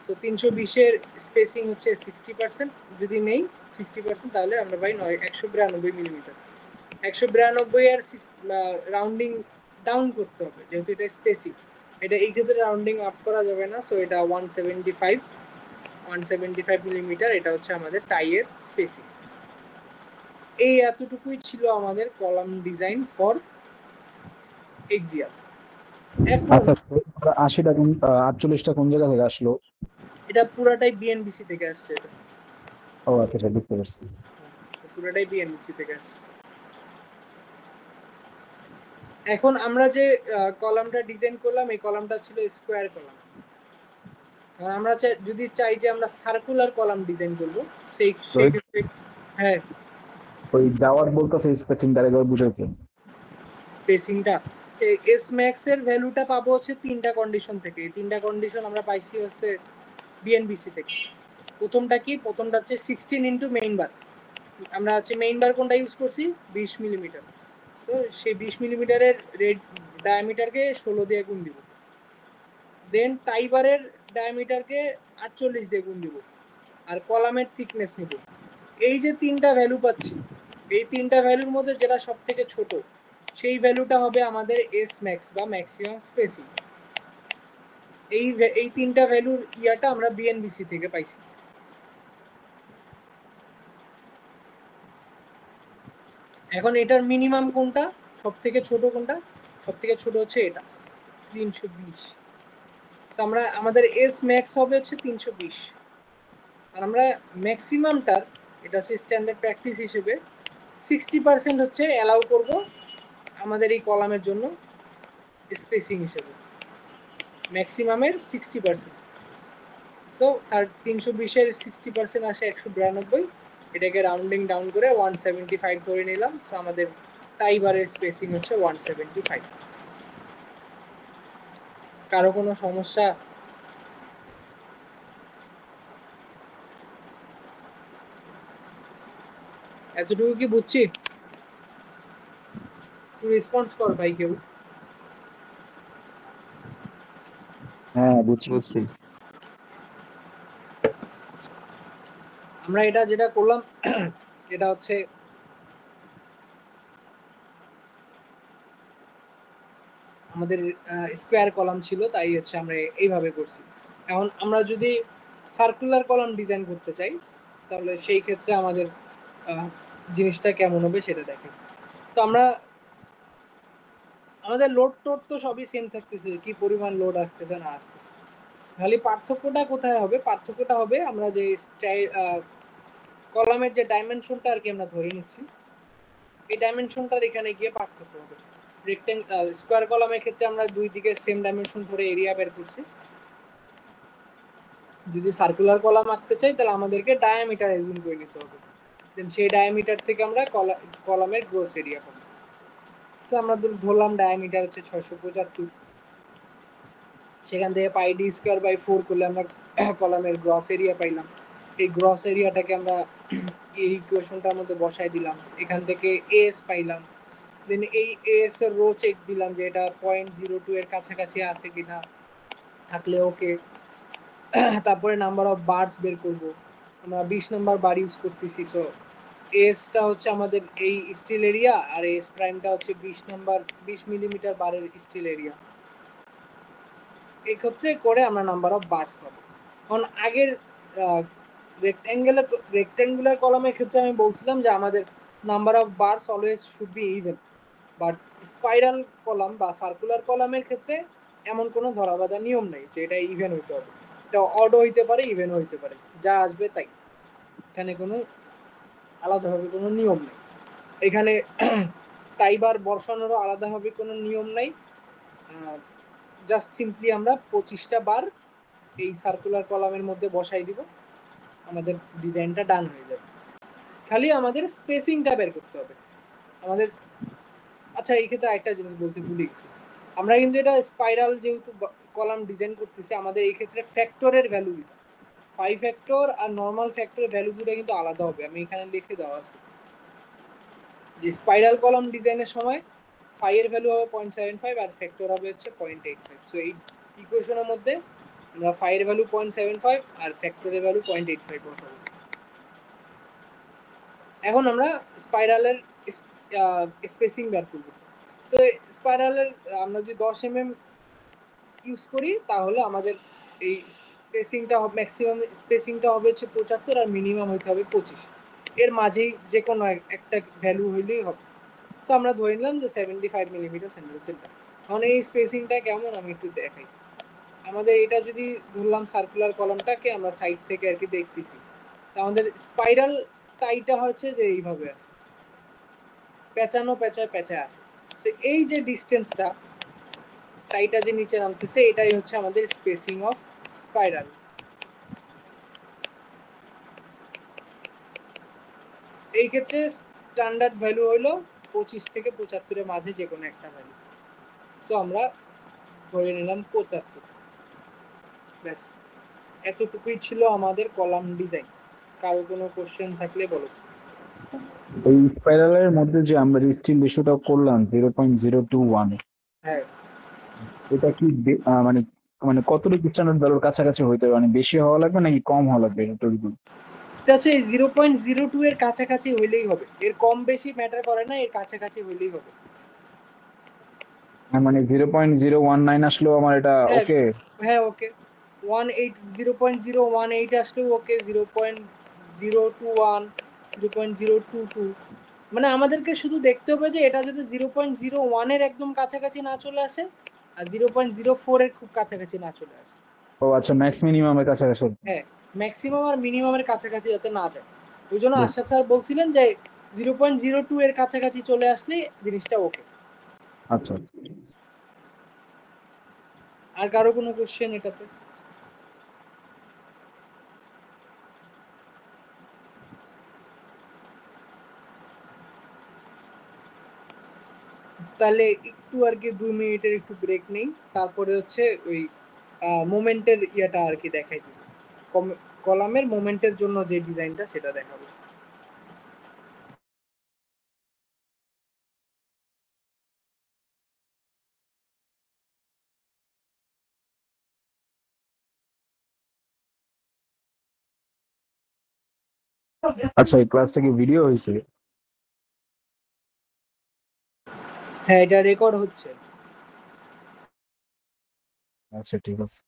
সো 320-এর স্পেসিং হচ্ছে 60%, যদি নেই 60% তাহলে আমরা পাই 192 মিলিমিটার। 192 এর রাউন্ডিং ডাউন করতে হবে, যেহেতু এটা স্পেসিং, এটা এই ক্ষেত্রে রাউন্ডিং আপ করা যাবে না। সো এটা 175 মিলিমিটার, এটা হচ্ছে আমাদের টাইয়ের স্পেসিং। এই এতটুকুই ছিল আমাদের কলাম ডিজাইন ফর এক্সিয়াল। এখন আচ্ছা, 80টা 48টা কোন জায়গা থেকে আসলো? এটা পুরাটাই বিএনবিসি থেকে আসছে, এটা ও আচ্ছা আচ্ছা, বুঝতে পারছি। পুরাটাই বিএনবিসি থেকে আসছে। এখন আমরা যে কলামটা ডিজাইন করলাম, এই কলামটা ছিল স্কোয়ার কলাম। আমরা যদি চাই যে আমরা সার্কুলার কলাম ডিজাইন করব, সেই ক্ষেত্রে হ্যাঁ, ওই যাওয়ার বলতেছে স্পেসিংটা একবার বুঝাইতে। স্পেসিংটা এস ম্যাক্স এর ভ্যালুটা পাবো হচ্ছে তিনটা কন্ডিশন থেকে। এই তিনটা কন্ডিশন আমরা পাইছি হচ্ছে বিএনবিসি থেকে। প্রথমটা কি, প্রথমটা হচ্ছে 16 ইন্টু মেইন বার। আমরা হচ্ছে মেইন বার কোনটা ইউজ করছি, 20 মিলিমিটার। তো সেই 20 মিলিমিটারের রেড ডায়ামিটারকে 16 দিয়ে গুণ দিব, দেন টাইবারের ডায়ামিটারকে 48 দিয়ে গুণ দিব, আর কলামের থিকনেস নিব। এই যে তিনটা ভ্যালু পাচ্ছি, এই তিনটা ভ্যালুর মধ্যে যেটা সব থেকে ছোট সেই ভ্যালুটা হবে আমাদের এস ম্যাক্স বা ম্যাক্সিমাম স্পেসিং। এই তিনটা ভ্যালুর ইয়াটা আমরা বিএনবিসি থেকে পাইছি। এখন এটার মিনিমাম কোনটা, সব থেকে ছোট কোনটা? সব থেকে ছোট হচ্ছে এটা 320। আমরা আমাদের এস ম্যাক্স হবে হচ্ছে 320, আর আমরা ম্যাক্সিমামটার, এটা হচ্ছে স্ট্যান্ডার্ড প্র্যাকটিস হিসেবে 60% হচ্ছে অ্যালাউ করব আমাদের এই কলামের জন্য স্পেসিং হিসেবে, ম্যাক্সিমামের 60%। সো আর 320-এর 60% আসে 192, এটাকে রাউন্ডিং ডাউন করে 175 ধরে নিলাম। সো আমাদের টাইবারের স্পেসিং হচ্ছে 175। কারো কোনো সমস্যা? এতটুকু কি বুঝছি? তুই রেসপন্স কর ভাই কেউ। হ্যাঁ বুঝছি। বুঝছি। আমরা এটা যেটা করলাম এটা হচ্ছে আমাদের স্কোয়ার কলাম ছিল, তাই হচ্ছে আমরা এইভাবে করছি। এখন আমরা যদি সার্কুলার কলাম ডিজাইন করতে চাই তাহলে সেই ক্ষেত্রে আমাদের জিনিসটা কেমন হবে সেটা দেখেন। তো আমাদের লোড টোড তো সবই সেম থাকতেছে, কি পরিমাণ লোড আসতেছে না আসতেছে, খালি পার্থক্যটা কোথায় হবে? পার্থক্যটা হবে আমরা যে কলামের যে ডাইমেনশনটা আর কি আমরা ধরে নিচ্ছি, এই ডাইমেনশনটার এখানে গিয়ে পার্থক্য হবে। স্কোয়ার কলামের ক্ষেত্রে আমরা দুই দিকে সেম ডাইমেনশন ধরে এরিয়া বের করছি। যদি সার্কুলার কলাম আঁকতে চাই তাহলে আমাদেরকে ডায়ামিটার এজুম করে নিতে হবে, দেন সেই ডায়ামিটার থেকে আমরা কলামের গ্রোস এরিয়া পাবো। তো আমরা ধরলাম ডায়ামিটার হচ্ছে 675, সেখান থেকে পাই ডি স্কোয়ার বাই 4 করলে আমরা কলামের গ্রস এরিয়া পাইলাম। এই গ্রস এরিয়াটাকে আমরা এই ইকুয়েশনটার মধ্যে বসাই দিলাম, এখান থেকে এস পাইলাম, দেন এই এস এর রো চেক দিলাম যে এটা 0.02 এর কাছাকাছি আছে কিনা, থাকলে ওকে। তারপরে নাম্বার অফ বার্স বের করব, আমরা 20 নাম্বার বার ইউজ করতেছি। সো এসটা হচ্ছে আমাদের এই স্টিল এরিয়া, আর এস প্রাইমটা হচ্ছে 20 মিলিমিটার বারের স্টিল এরিয়া। এই ক্ষেত্রে করে আমরা নাম্বার অফ বার্স পাবো। এখন আগের রেক্ট্যাঙ্গুলার কলামের ক্ষেত্রে আমি বলছিলাম যে আমাদের number of bars always should be even, but spiral column বা সার্কুলার কলামের ক্ষেত্রে এমন কোনো ধরাবাঁধা নিয়ম নেই যে এটা ইভেন হইতে হবে। এটা অডও হইতে পারে, ইভেন হইতে পারে, যা আসবে তাই, এখানে কোনো আলাদাভাবে কোনো নিয়ম নেই। এখানে টাইবার বসানোরও আলাদাভাবে কোনো নিয়ম নাই, জাস্ট সিম্পলি আমরা 25টা বার এই সার্কুলার কলামের মধ্যে বসাই দিব, আমাদের ডিজাইনটা ডান হয়ে যাবে। খালি আমাদের স্পেসিংটা বের করতে হবে আমাদের। আচ্ছা, এই ক্ষেত্রে একটা জিনিস বলতে ভুলে গেছি, আমরা কিন্তু এটা স্পাইরাল যেহেতু কলাম ডিজাইন করতেছি, আমাদের এই ক্ষেত্রে ফ্যাক্টরের ভ্যালু 5 ফ্যাক্টর আর নর্মাল ফ্যাক্টরের ভ্যালু দুটো কিন্তু আলাদা হবে। আমি এখানে লিখে দেওয়া আছে যে স্পাইরাল কলাম ডিজাইনের সময় ফাই এর ভ্যালু হবে 0.75 আর ফ্যাক্টর হবে হচ্ছে 0.85। সো এই ইকুয়েশনের মধ্যে আমরা ফাই এর ভ্যালু 0.75 আর ফ্যাক্টরের ভ্যালু 0.85 বসাবো। এখন আমরা স্পাইরালের স্পেসিং বের করব। তো স্পাইরালের আমরা যদি 10 mm ইউজ করি তাহলে আমাদের এই স্পেসিংটা ম্যাক্সিমাম স্পেসিংটা হবে হচ্ছে 75 আর মিনিমাম হইতে হবে 25, এর মাঝেই যে কোনো একটা ভ্যালু হইলেই হবে। তো আমরা ধরে নিলাম যে 75 মিলিমিটার সেন্টার। এখন এই স্পেসিংটা কেমন আমি একটু দেখাই। আমাদের এটা যদি ধরলাম সার্কুলার কলামটাকে আমরা সাইড থেকে আর কি দেখতেছি, তো আমাদের স্পাইরাল টাইটা হচ্ছে যে এইভাবে পেঁচানো পেঁচায় আসে। তো এই যে ডিস্টেন্সটা টাইটা যে নিচে নামতেছে, এটাই হচ্ছে আমাদের স্পেসিং অফ স্পাইরাল। এই ক্ষেত্রে স্ট্যান্ডার্ড ভ্যালু হলো 25 থেকে 75 এর মাঝে যে কোনো একটা ভ্যালু। সো আমরা ধরে নিলাম 75। ব্যাস, এতটুকুই ছিল আমাদের কলাম ডিজাইন। কারো কোনো কোশ্চেন থাকলে বলো। এই স্পাইরালের মধ্যে যে আমরা যে স্টিল রেশিওটা করলাম 0.021, হ্যাঁ, এটা কি মানে মানে কতটুকু স্ট্যান্ডার্ড ভ্যালুর কাছাকাছি হইতে হবে, মানে বেশি হওয়া লাগবে নাকি কম হওয়া লাগবে এটুকু? এটা হচ্ছে 0.02 এর কাছাকাছি হইলেই হবে, এর কম বেশি ম্যাটার করে না, এর কাছাকাছি হইলেই হবে। মানে 0.019 আসলেও আমার এটা হ্যাঁ, ওকে? হ্যাঁ, ওকে। 0.018 আসলেও ওকে, 0.021, 0.022, মানে আমাদেরকে শুধু দেখতে হবে যে এটা যাতে 0.01 এর একদম কাছাকাছি না চলে আসে, আর 0.04 এর খুব কাছাকাছি না চলে আসে। ও আচ্ছা, ম্যাক্স মিনিমামের কাছাকাছি। হ্যাঁ, ম্যাক্সিমাম আর মিনিমামের কাছাকাছি যাতে না যায়। ওই জন্য বুঝ- আশরাফ স্যার বলছিলেন যে 0.02 এর কাছাকাছি চলে আসলে জিনিসটা ওকে। আচ্ছা। আর কারো কোনো কোশ্চেন এটাতে? তাহলে একটু আর কি 2 মিনিটের একটু ব্রেক নেই, তারপরে হচ্ছে ওই মোমেন্টের ইয়েটা আর কি দেখাই দিব, কলামের মোমেন্টের জন্য যে ডিজাইনটা সেটা দেখাবো। আচ্ছা, এই ক্লাসটা কি ভিডিও হয়েছে? হ্যাঁ, এটা রেকর্ড হচ্ছে। আচ্ছা, ঠিক আছে।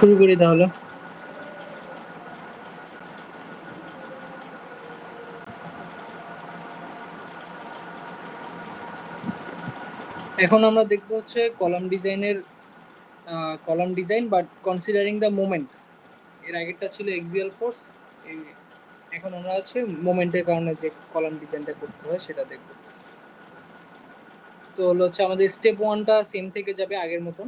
শুরু করি তাহলে। এখন আমরা দেখব হচ্ছে column design but considering the moment. এর আগেরটা ছিল এক্সিয়াল ফোর্স, এখন আমরা হচ্ছে মোমেন্টের কারণে যে কলাম ডিজাইনটা করতে হয় সেটা দেখব। তো হচ্ছে আমাদের স্টেপ 1টা সেম থেকে যাবে আগের মতন,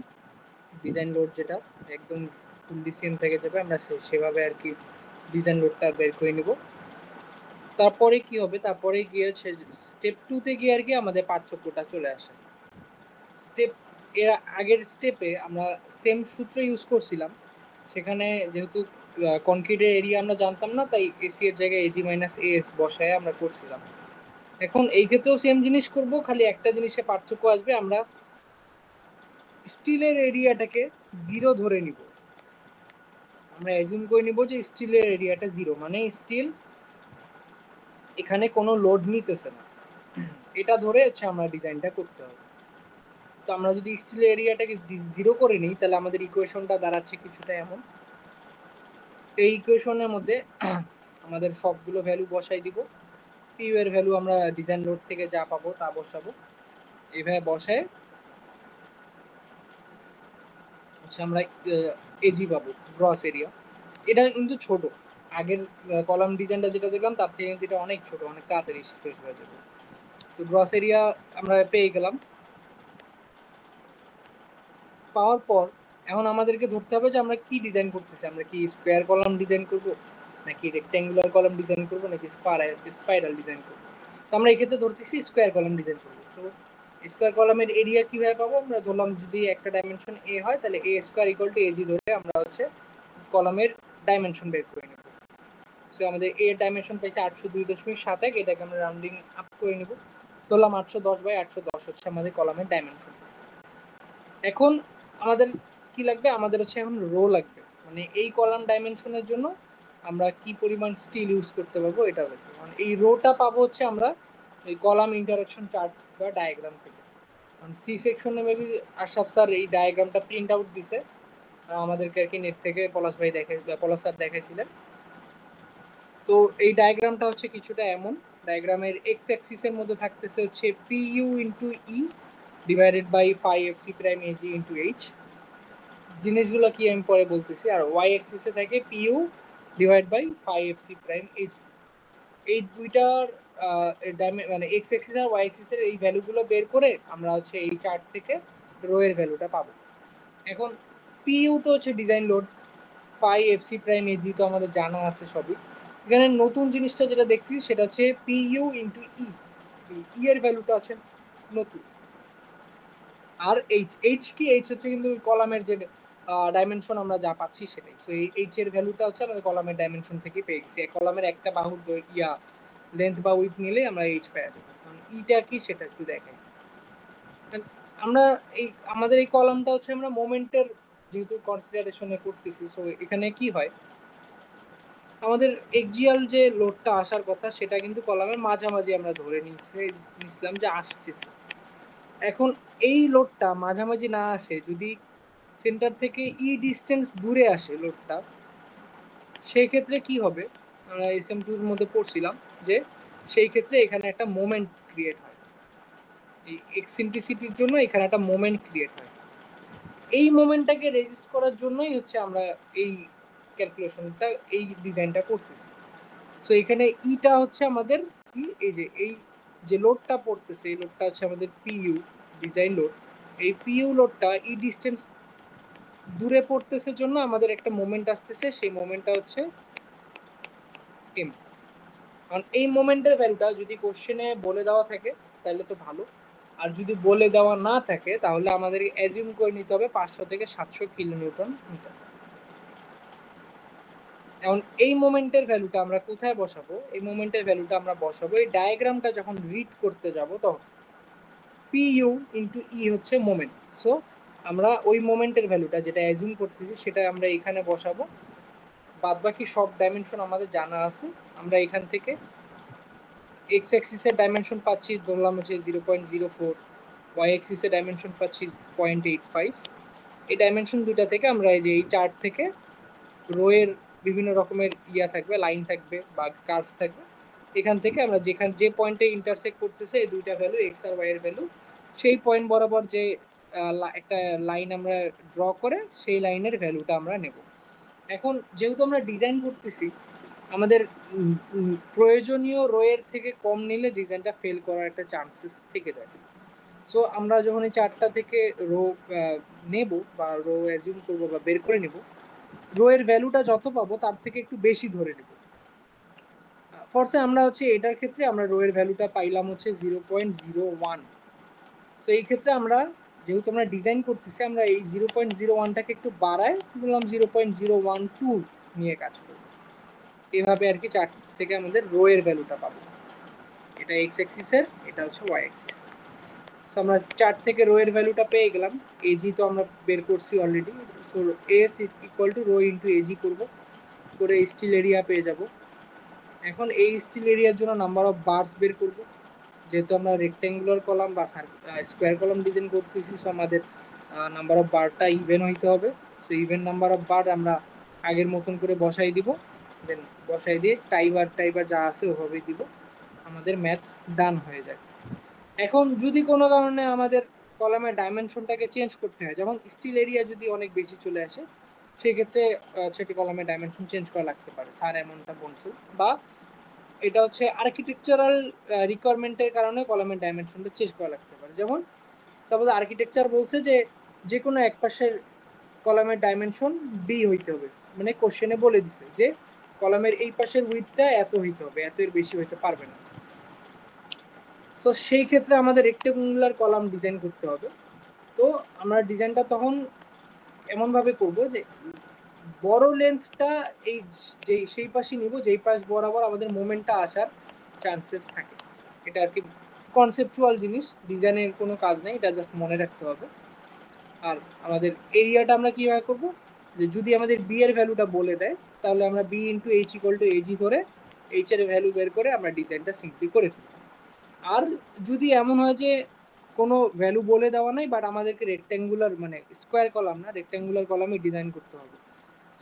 ডিজাইন লোড যেটা একদম ফুললি সেম থেকে যাবে, আমরা সেভাবে আর কি ডিজাইন লোডটা বের করে নিব। তারপরে কি হবে, তারপরে গিয়ে হচ্ছে স্টেপ 2তে গিয়ে আর কি আমাদের পার্থক্যটা চলে আসে। এর আগের স্টেপে আমরা সেম সূত্র ইউজ করছিলাম, সেখানে যেহেতু কনক্রিটের এরিয়া আমরা জানতাম না, তাই এসি এর জায়গায় এজি মাইনাস এস বসায় আমরা করছিলাম। এখন এই ক্ষেত্রেও সেম জিনিস করব, খালি একটা জিনিসে পার্থক্য আসবে, আমরা স্টিলের এরিয়াটাকে 0 ধরে নিব। আমরা অ্যাজিউম করে নিব যে স্টিলের এরিয়াটা 0, মানে স্টিল এখানে কোনো লোড নিতেছে না, এটা ধরে হচ্ছে আমরা ডিজাইনটা করতে হবে। তো আমরা যদি স্টিলের এরিয়াটাকে 0 করে নিই, তাহলে আমাদের ইকুয়েশনটা দাঁড়াচ্ছে কিছুটা এমন। এই ইকুয়েশনের মধ্যে আমাদের সবগুলো ভ্যালু বসাই দিব। পিউ এর ভ্যালু আমরা ডিজাইন লোড থেকে যা পাবো তা বসাবো, এইভাবে বসায় হচ্ছে আমরা এজি পাবো, গ্রস এরিয়া। এটা কিন্তু ছোট, আগের কলাম ডিজাইনটা যেটা দেখলাম তার থেকে কিন্তু এটা অনেক ছোট, অনেক তাড়াতাড়ি শেষ হয়ে যাবে। তো গ্রস এরিয়া আমরা পেয়ে গেলাম। পাওয়ার পর এখন আমাদেরকে ধরতে হবে যে আমরা কি ডিজাইন করতেছি, আমরা কি স্কোয়ার কলাম ডিজাইন করব, নাকি রেক্ট্যাঙ্গুলার কলাম ডিজাইন করব, নাকি স্পাইরাল ডিজাইন করব। তো আমরা এই ক্ষেত্রে ধরতেছি স্কোয়ার কলাম ডিজাইন করব। সো স্কোয়ার কলামের এরিয়া কিভাবে পাবো, আমরা ধরলাম যদি একটা ডাইমেনশন এ হয়, তাহলে এ স্কোয়ার ইকুয়াল টু এজি ধরে আমরা হচ্ছে কলামের ডাইমেনশন বের করে নেব। সো আমাদের এ ডাইমেনশন পাইছে 802.71, এটাকে আমরা রাউন্ডিং আপ করে নেব, ধরলাম 810/810 হচ্ছে আমাদের কলামের ডাইমেনশন। এখন আমাদের কি লাগবে, আমাদের হচ্ছে এখন রো লাগবে, মানে এই কলাম ডাইমেনশনের জন্য আমরা কি পরিমাণ স্টিল ইউজ করতে পারবো এটা লাগবে। মানে এই রোটা পাবো হচ্ছে আমরা এই কলাম ইন্টারাকশন চার্ট বা ডায়াগ্রাম থেকে। সি সেকশনে মেবি আশরাফ স্যার এই ডায়াগ্রামটা প্রিন্ট আউট দিছে আমাদেরকে আর কি, নেট থেকে পলাশ স্যার দেখাইছিলেন। তো এই ডায়াগ্রামটা হচ্ছে কিছুটা এমন, ডায়াগ্রামের এক্স অ্যাক্সিসের মধ্যে থাকতেছে হচ্ছে P U into E divided by 5fc prime A G into H. জিনিসগুলো কি আমি পরে বলতেছি। আর ওয়াই অ্যাক্সিসে থাকে P U divide by 5fc prime H. এই দুইটার মানে এক্স অ্যাক্সিস আর ওয়াই অ্যাক্সিসের এই ভ্যালুগুলো বের করে আমরা হচ্ছে এই চার্ট থেকে রো এর ভ্যালুটা পাবো। এখন পিইউ তো হচ্ছে design load, 5fc prime AG তো আমাদের জানা আছে সবই। এখানে নতুন জিনিসটা যেটা দেখছি সেটা হচ্ছে পিইউ ইন্টু ই, ই এর ভ্যালুটা হচ্ছে নতুন। আর এইচ কি, এইচ হচ্ছে কিন্তু কলামের যে ডাইমেনশন আমরা যা পাচ্ছি সেটাই। সো এই এইচ এর ভ্যালুটা হচ্ছে আমাদের কলামের ডাইমেনশন থেকে পেয়ে গেছি। এক কলামের একটা বাহুর লেন্থ বা উইথ নিলে আমরা এইচ পেয়ে যাবো। ইটা কি সেটা একটু দেখাই। আমরা আমাদের এই কলামটা হচ্ছে আমরা মোমেন্টের যেহেতু কনসিডারেশনে করতেছি, সো এখানে কি হয়, আমাদের এক্সিয়াল যে লোডটা আসার কথা সেটা কিন্তু কলামের মাঝামাঝি আমরা ধরে নিছিলাম যে আসতেছে। এখন এই লোডটা মাঝামাঝি না আসে, যদি সেন্টার থেকে ই ডিস্টেন্স দূরে আসে লোডটা, সেই ক্ষেত্রে কি হবে, আমরা SM2 এর মধ্যে পড়ছিলাম যে সেই ক্ষেত্রে এখানে একটা মোমেন্ট ক্রিয়েট হয়। এই এক্সেন্ট্রিসিটির জন্য এখানে একটা মোমেন্ট ক্রিয়েট হয়। এই মোমেন্টটাকে রেজিস্ট করার জন্যই হচ্ছে আমরা এই ক্যালকুলেশনটা, এই ডিজাইনটা করতেছি। সো এখানে ইটা হচ্ছে আমাদের কি, এই যে লোডটা পড়তেছে এই লোডটা হচ্ছে আমাদের পিইউ ডিজাইন লোড। এই পিইউ লোডটা ই ডিস্টেন্স দূরে পড়তেছে জন্য আমাদের একটা মোমেন্ট আসতেছে, সেই মোমেন্টটা হচ্ছে এম। কারণ এই মোমেন্টের ভ্যালুটা যদি কোশ্চেনে বলে দেওয়া থাকে তাহলে তো ভালো, আর যদি বলে দেওয়া না থাকে তাহলে আমাদের অ্যাজিউম করে নিতে হবে 500 থেকে 700 কিলোনিউটন মিটার। এখন এই মোমেন্টের ভ্যালুটা আমরা কোথায় বসাবো, এই মোমেন্টের ভ্যালুটা আমরা বসাবো এই ডায়াগ্রামটা যখন রিড করতে যাব তখন। পিইউ ইন্টু ই হচ্ছে মোমেন্ট, সো আমরা ওই মোমেন্টের ভ্যালুটা যেটা অ্যাজিউম করতেছি সেটা আমরা এখানে বসাবো। বাদ বাকি সব ডাইমেনশন আমাদের জানা আছে, আমরা এখান থেকে এক্স অ্যাক্সিসের ডাইমেনশন পাচ্ছি ধরলাম হচ্ছে 0.04, ওয়াই অ্যাক্সিসের ডাইমেনশন পাচ্ছি 0.85, এই ডাইমেনশন দুইটা থেকে আমরা এই যে এই চার্ট থেকে রো এর বিভিন্ন রকমের থাকবে, লাইন থাকবে বা কার্ভ থাকবে, এখান থেকে আমরা যে পয়েন্টে ইন্টারসেক্ট করতেছে এই দুইটা ভ্যালু এক্স আর ওয়াই এর ভ্যালু, সেই পয়েন্ট বরাবর যে একটা লাইন আমরা ড্র করে সেই লাইনের ভ্যালুটা আমরা নেব। এখন যেহেতু আমরা ডিজাইন করতেছি, আমাদের প্রয়োজনীয় রো এর থেকে কম নিলে ডিজাইনটা ফেল করার একটা চান্সেস থেকে যায়। সো আমরা যখন এই চারটা থেকে রো নেব বা রো অ্যাজিউম করবো বা বের করে নেব, রো এর ভ্যালুটা যত পাবো তার থেকে একটু বেশি ধরে নেব। ফরসে আমরা এটার ক্ষেত্রে আমরা রো এর ভ্যালুটা পাইলাম 0.01। তো এই ক্ষেত্রে আমরা যেহেতু আমরা ডিজাইন করতেছি, আমরা এই 0.01টাকে একটু বাড়ায় বললাম 0.012 নিয়ে কাজ করব। এভাবে আর কি চার্ট থেকে আমাদের রো এর ভ্যালুটা পাবো। এটা এক্স অ্যাক্সিসের, এটা ওয়াই অ্যাক্সিস। তো আমরা চার্ট থেকে রো এর ভ্যালুটা পেয়ে গেলাম। এজি তো আমরা বের করছি already. So S equal to rho into A G করবো, করে স্টিল এরিয়া পেয়ে যাব। এখন এই স্টিল এরিয়ার জন্য নাম্বার অফ বার্স বের করব। যেহেতু আমরা রেক্ট্যাঙ্গুলার কলাম বা স্কোয়ার কলাম ডিজাইন করতেছি, সো আমাদের নাম্বার অফ বারটা ইভেন হইতে হবে। সো ইভেন নাম্বার অফ বার আমরা আগের মতন করে বসাই দিব, দেন বসাই দিয়ে টাইবার যা আছে ওভাবেই দিব, আমাদের ম্যাথ ডান হয়ে যায়। এখন যদি কোনো কারণে আমাদের কলামের ডাইমেনশনটাকে চেঞ্জ করতে হয়, যেমন স্টিল এরিয়া যদি অনেক বেশি চলে আসে, সেক্ষেত্রে সেটি কলামের ডাইমেনশন চেঞ্জ করা লাগতে পারে, স্যার এমনটা বলছে। বা এটা আর্কিটেকচারাল রিকোয়ারমেন্টের কারণে কলামের ডাইমেনশনটা চেঞ্জ করা লাগতে পারে। যেমন সাপোজ আর্কিটেকচার বলছে যে কোনো এক পাশের কলামের ডাইমেনশন বি হইতে হবে, মানে কোশ্চেনে বলে দিছে যে কলামের এই পাশের উইডথটা এত হইতে হবে, এত এর বেশি হইতে পারবে না। তো সেই ক্ষেত্রে আমাদের রেক্টেঙ্গুলার কলাম ডিজাইন করতে হবে। তো আমরা ডিজাইনটা তখন এমনভাবে করব যে বড় লেন্থটা সেই পাশে নিব যেই পাশ বরাবর আমাদের মোমেন্টটা আসার চান্সেস থাকে। এটা আর কি কনসেপচুয়াল জিনিস, ডিজাইনের কোনো কাজ নেই, এটা জাস্ট মনে রাখতে হবে। আর আমাদের এরিয়াটা আমরা কীভাবে করব, যে যদি আমাদের বি এর ভ্যালুটা বলে দেয়, তাহলে আমরা B into H equal to A G ধরে এইচ এর ভ্যালু বের করে আমরা ডিজাইনটা সিম্পলি করে ফেলি। আর যদি এমন হয় যে কোনো ভ্যালু বলে দেওয়া নাই, বাট আমাদেরকে রেক্ট্যাঙ্গুলার মানে স্কোয়ার কলাম না, রেক্ট্যাঙ্গুলার কলামই ডিজাইন করতে হবে,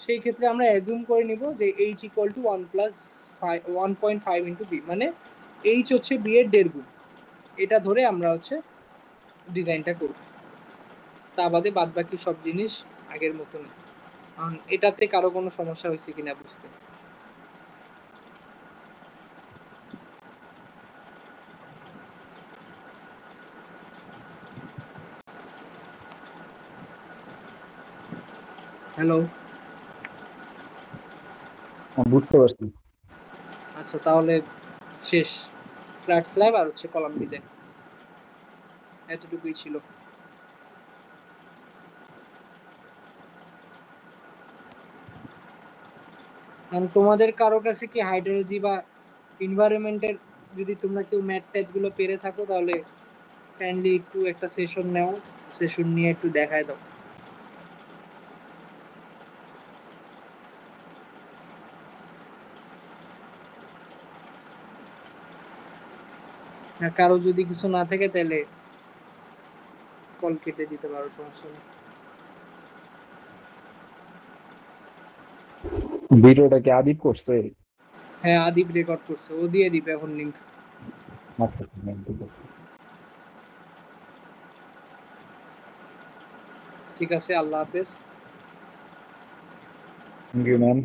সেই ক্ষেত্রে আমরা অ্যাজুম করে নিব যে H equal to 1.5 into B, মানে এইচ বি এর 1.5 গুণ। এটা ধরে আমরা ডিজাইনটা করব। তা বাদে বাদ বাকি সব জিনিস আগের মতন। এটাতে কারো কোনো সমস্যা হয়েছে কিনা বুঝতে। হ্যালো, বুঝতে পারছি। আচ্ছা তাহলে শেষ। ফ্ল্যাট স্ল্যাব আর কলাম ডিজাইন, এতটুকুই ছিল। তোমাদের কারো কাছে কি হাইড্রোলজি বা এনভায়রনমেন্টের, যদি তোমরা কেউ ম্যাথ ট্যাথ গুলো পেরে থাকো, তাহলে কাইন্ডলি একটু একটা সেশন নাও, সেশন নিয়ে একটু দেখায় দাও। কারো যদি কিছু না থাকে তাহলে কল কেটে দিতে পারো, সমস্যা নেই। ভিডিওটা কি আদিপ করছে? হ্যাঁ, আদিপ রেকর্ড করছে, ও দিয়ে দিবে এখন লিংক। আচ্ছা ঠিক আছে। ঠিক আছে, আল্লাহ হাফেজ। Thank you ma'am.